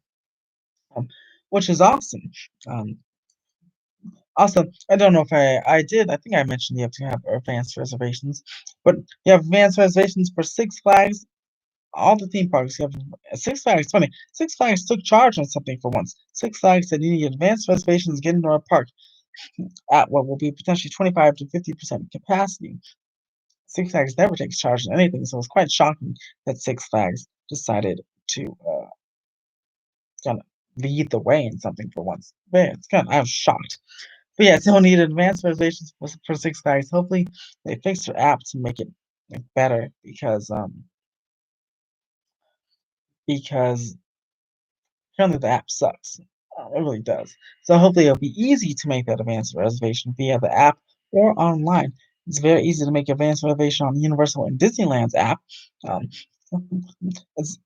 which is awesome. Um, Also, I don't know if I did. I think I mentioned you have to have advanced reservations, but you have advanced reservations for Six Flags, all the theme parks. You have Six Flags. Funny, Six Flags took charge on something for once. Six Flags said you need advanced reservations to get into our park at what will be potentially 25 to 50% capacity. Six Flags never takes charge on anything, so it's quite shocking that Six Flags decided to kind of lead the way in something for once. But yeah, I was shocked. But yeah, still need advanced reservations for Six Flags. Hopefully, they fix their app to make it like, better because currently the app sucks. It really does. So hopefully it'll be easy to make that advanced reservation via the app or online. It's very easy to make advanced reservation on Universal and Disneyland's app. Um, it's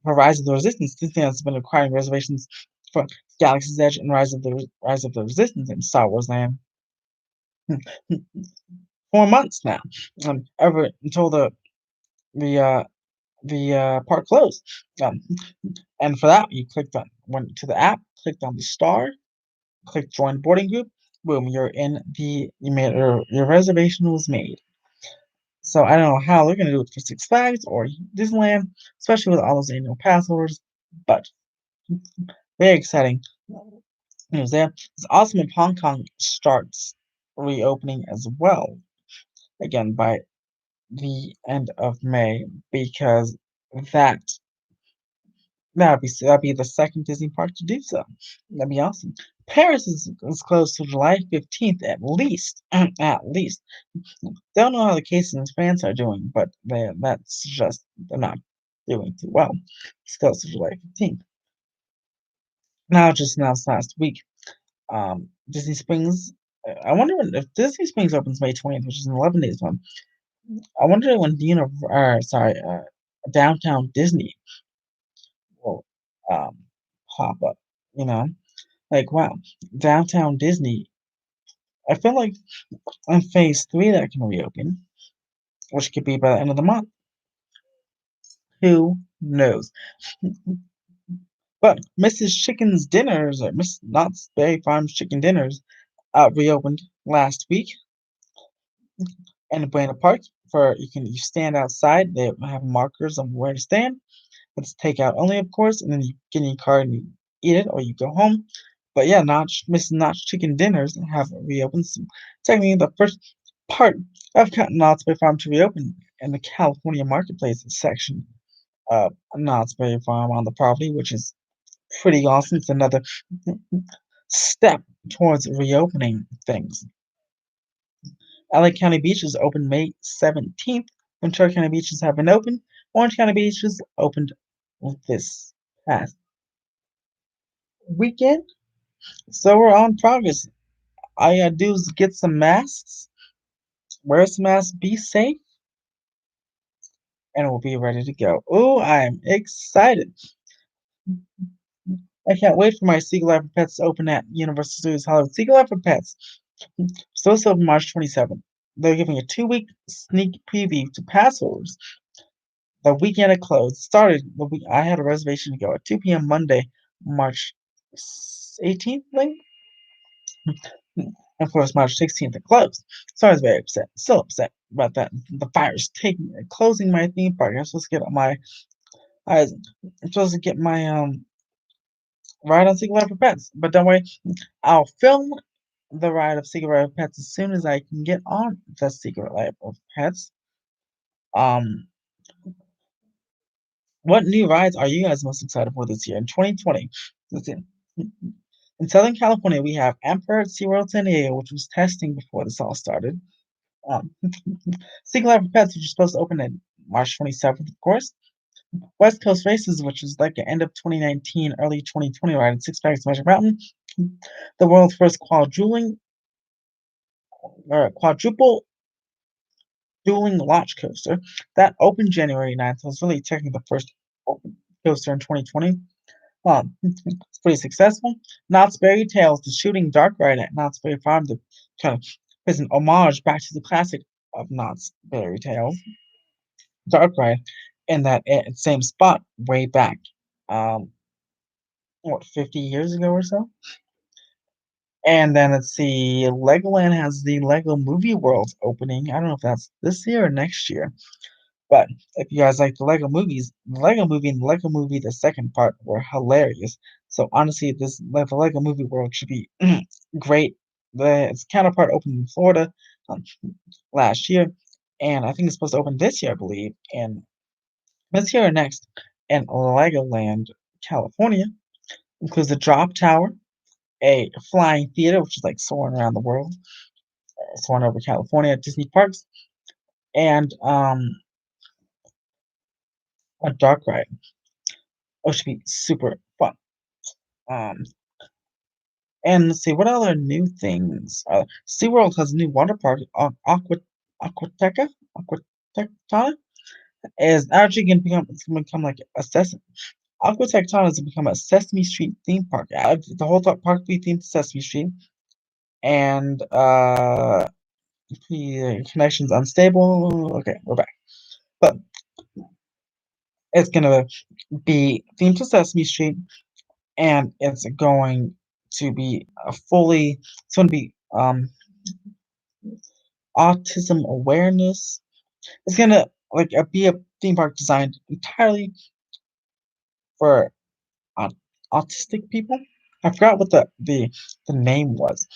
for Rise of the Resistance. Disneyland has been requiring reservations for Galaxy's Edge and Rise of the Resistance in Star Wars Land 4 months now. Ever until the uh, the park closed. Um, and for that, you went to the app, clicked on the star, click join boarding group. Boom, you made your reservation was made. So I don't know how they're gonna do it for Six Flags or Disneyland, especially with all those annual pass holders, but very exciting news there. It's awesome if Hong Kong starts reopening as well, again by the end of May, because that that'd be the second Disney park to do so. That'd be awesome. Paris is closed till July 15th at least. At least. Don't know how the cases in France are doing, but that's just they're not doing too well. It's closed till July 15th. Now just announced last week. Disney Springs. I wonder if Disney Springs opens May 20th, which is in 11 days from. I wonder when Downtown Disney will um, pop up. You know, like wow, Downtown Disney. I feel like in phase three that can reopen, which could be by the end of the month. Who knows? But Mrs. Chicken's Dinners, or Miss Knott's Berry Farm's Chicken Dinners, reopened last week in Buena Park. You stand outside. They have markers on where to stand. It's takeout only, of course, and then you get in your car and you eat it, or you go home. But yeah, Mrs. Notch Chicken Dinners have reopened. So technically, the first part of Knott's Berry Farm to reopen in the California Marketplace section of Knott's Berry Farm on the property, which is pretty awesome. It's another step towards reopening things. LA County beaches opened May 17th. Ventura County beaches have been open. Orange County beaches opened this past weekend. So we're on progress. All you gotta do is get some masks, wear some masks, be safe, and we'll be ready to go. Oh, I'm excited. I can't wait for my Secret Life of Pets to open at Universal Studios Hollywood. Secret Life of Pets. Supposed to open March 27th. They're giving a 2 week sneak preview to pass holders. The weekend it closed. Started the week. I had a reservation to go at 2 p.m. Monday, March 18th, I think. And of course, March 16th it closed. So I was very upset. Still upset about that. The fire's closing my theme park. I was supposed to get my ride on Secret Life of Pets. But don't worry, I'll film the ride of Secret Life of Pets as soon as I can get on the Secret Life of Pets. Um, what new rides are you guys most excited for this year in 2020? Listen, in Southern California, we have Emperor at SeaWorld San Diego, which was testing before this all started. Um, Secret Life of Pets, which is supposed to open in March 27th, of course. West Coast Races, which is like the end of 2019, early 2020 ride at Six Flags Magic Mountain. The world's first quadruple dueling launch coaster that opened January 9th. So it's really technically the first open coaster in 2020. It's pretty successful. Knott's Berry Tales, the shooting dark ride at Knott's Berry Farm, to kind of is an homage back to the classic of Knott's Berry Tales dark ride in that same spot way back, um, 50 years ago or so. And then let's see, Legoland has the Lego Movie World opening. I don't know if that's this year or next year. But if you guys like the Lego movies, the Lego movie and the Lego movie, the second part, were hilarious. So honestly, the Lego Movie World should be great. Its counterpart opened in Florida um, last year, and I think it's supposed to open this year, I believe, and this year or next. And Legoland, California, includes the Drop Tower, a flying theater, which is like soaring around the world, soaring over California at Disney parks, and a dark ride, which should be super fun. Um, And let's see, what other new things? SeaWorld has a new water park, Aquateca, Aquatectona, is actually going to become, it's going to become like a Aquatectona has become a Sesame Street theme park. The whole park will be themed to Sesame Street, and the connection's unstable. Okay, we're back. But it's gonna be themed to Sesame Street, and it's going to be a fully. It's going to be autism awareness. It's gonna like be a theme park designed entirely for au- autistic people. I forgot what the name was.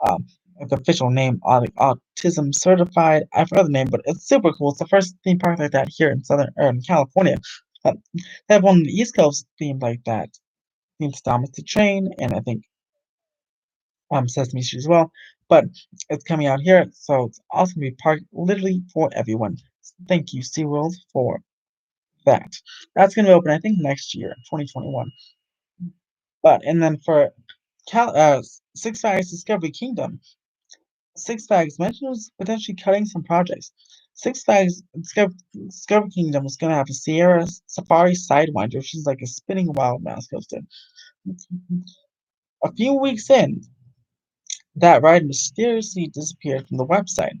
Um, the official name, like Autism Certified. I forgot the name, but it's super cool. It's the first theme park like that here in Southern or in California. They have one on the East Coast themed like that. Themed to Thomas the Train, and I think Sesame Street as well. But it's coming out here, so it's also gonna be parked literally for everyone. Thank you, SeaWorld, for that. That's gonna open, I think, next year, 2021. But and then for Six Flags Discovery Kingdom, Six Flags mentioned was potentially cutting some projects. Six Flags Discovery Kingdom is going to have a Sierra Safari Sidewinder, which is like a spinning wild mouse coaster. A few weeks in, that ride mysteriously disappeared from the website,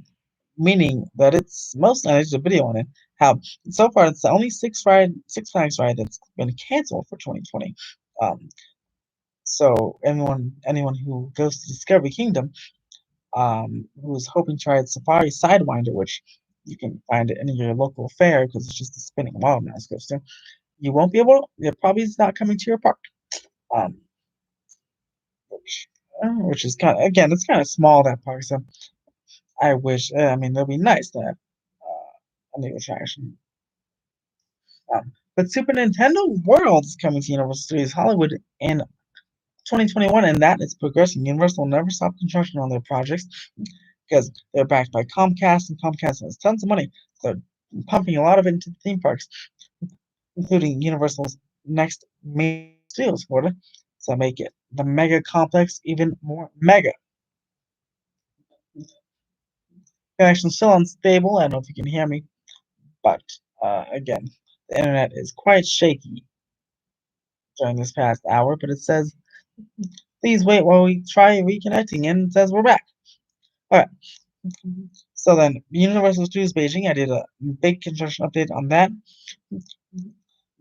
meaning that it's most likely there's a video on it. How so far it's the only Six Flags ride that's been canceled for 2020. Um, so anyone who goes to Discovery Kingdom who's hoping to ride Safari Sidewinder, which you can find it in your local fair because it's just a spinning wild mouse coaster. You won't be able. It probably is not coming to your park. Um, which is kind of again, it's kind of small that park. So I wish. I mean, it'll be nice to have a new attraction. But Super Nintendo World is coming to Universal Studios Hollywood in 2021, and that is progressing. Universal will never stop construction on their projects because they're backed by Comcast, and Comcast has tons of money. So they're pumping a lot of it into theme parks, including Universal's next major studios Florida, to make it the mega complex even more mega. Connection's still unstable. I don't know if you can hear me, but again, the internet is quite shaky during this past hour. But it says, please wait while we try reconnecting, and it says we're back. All right. So then, Universal Studios Beijing, I did a big construction update on that.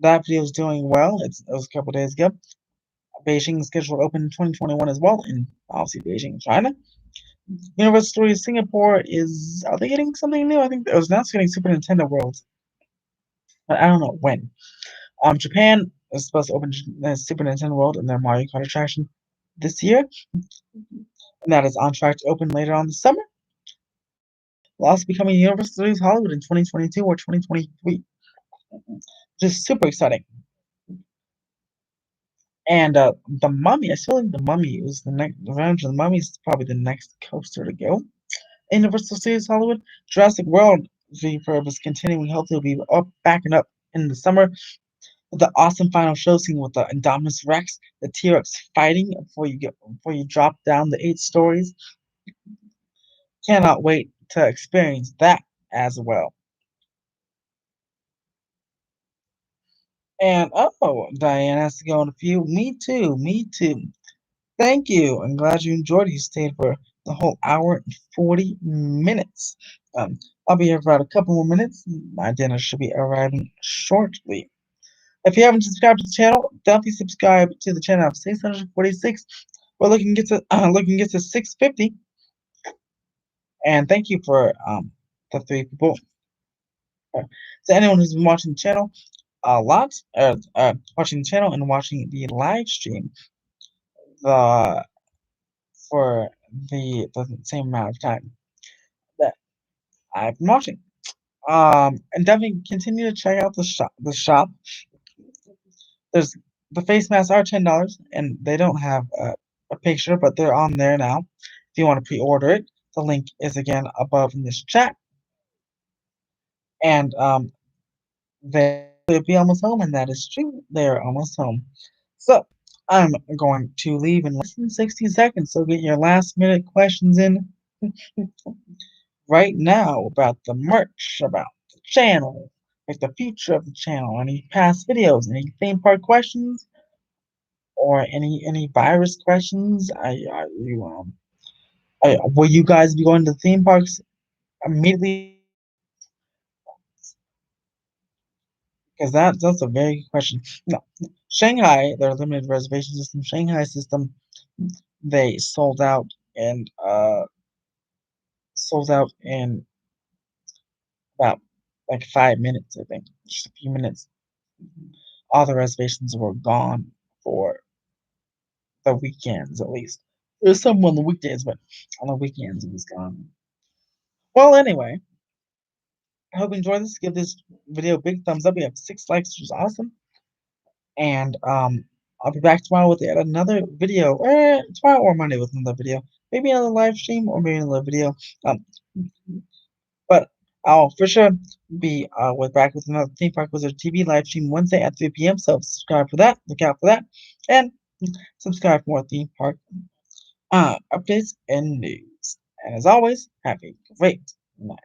That video is doing well. It was a couple days ago. Beijing is scheduled to open in 2021 as well, in obviously Beijing, China. Universal Studios Singapore are they getting something new? I think it was announced getting Super Nintendo World, but I don't know when. Japan is supposed to open Super Nintendo World and their Mario Kart attraction this year, and that is on track to open later on this summer. Will also be coming to Universal Studios Hollywood in 2022 or 2023. Just super exciting. And the Mummy, I still think the Mummy is the next. Revenge of the Mummy is probably the next coaster to go. Universal Studios Hollywood, Jurassic World refurb is continuing. Hopefully, will be up, backing up in the summer with the awesome final show scene with the Indominus Rex, the T-Rex fighting before you drop down the 8 stories. Cannot wait to experience that as well. And oh, Diane has to go in a few. Me too. Me too. Thank you. I'm glad you enjoyed it. You stayed for the whole hour and 40 minutes. I'll be here for about a couple more minutes. My dinner should be arriving shortly. If you haven't subscribed to the channel, definitely subscribe to the channel. 646. We're looking to get to 650. And thank you for the 3 people. To anyone who's been watching the channel a lot, watching the channel and watching the live stream, the for the same amount of time that I've been watching. And definitely continue to check out the shop. There's the face masks are $10, and they don't have a picture, but they're on there now. If you want to pre-order it, the link is again above in this chat. And they'll be almost home, and that is true. They're almost home. So I'm going to leave in less than 60 seconds, so get your last minute questions in right now about the merch, about the channel, like the future of the channel, any past videos, any theme park questions, or any virus questions. Will you guys be going to theme parks immediately after the video? Because that's a very good question. No, Shanghai, their limited reservation system, Shanghai system, they and sold out in about like 5 minutes, I think, just a few minutes. All the reservations were gone for the weekends, at least. There's some on the weekdays, but on the weekends it was gone. Well, anyway, I hope you enjoyed this. Give this video a big thumbs up. We have 6 likes, which is awesome. And I'll be back tomorrow with yet another video. Tomorrow or Monday with another video. Maybe another live stream or maybe another video. Um, but I'll for sure be back with another Theme Park Wizard TV live stream Wednesday at 3 p.m. So subscribe for that. Look out for that. And subscribe for more theme park updates and news. And as always, have a great night.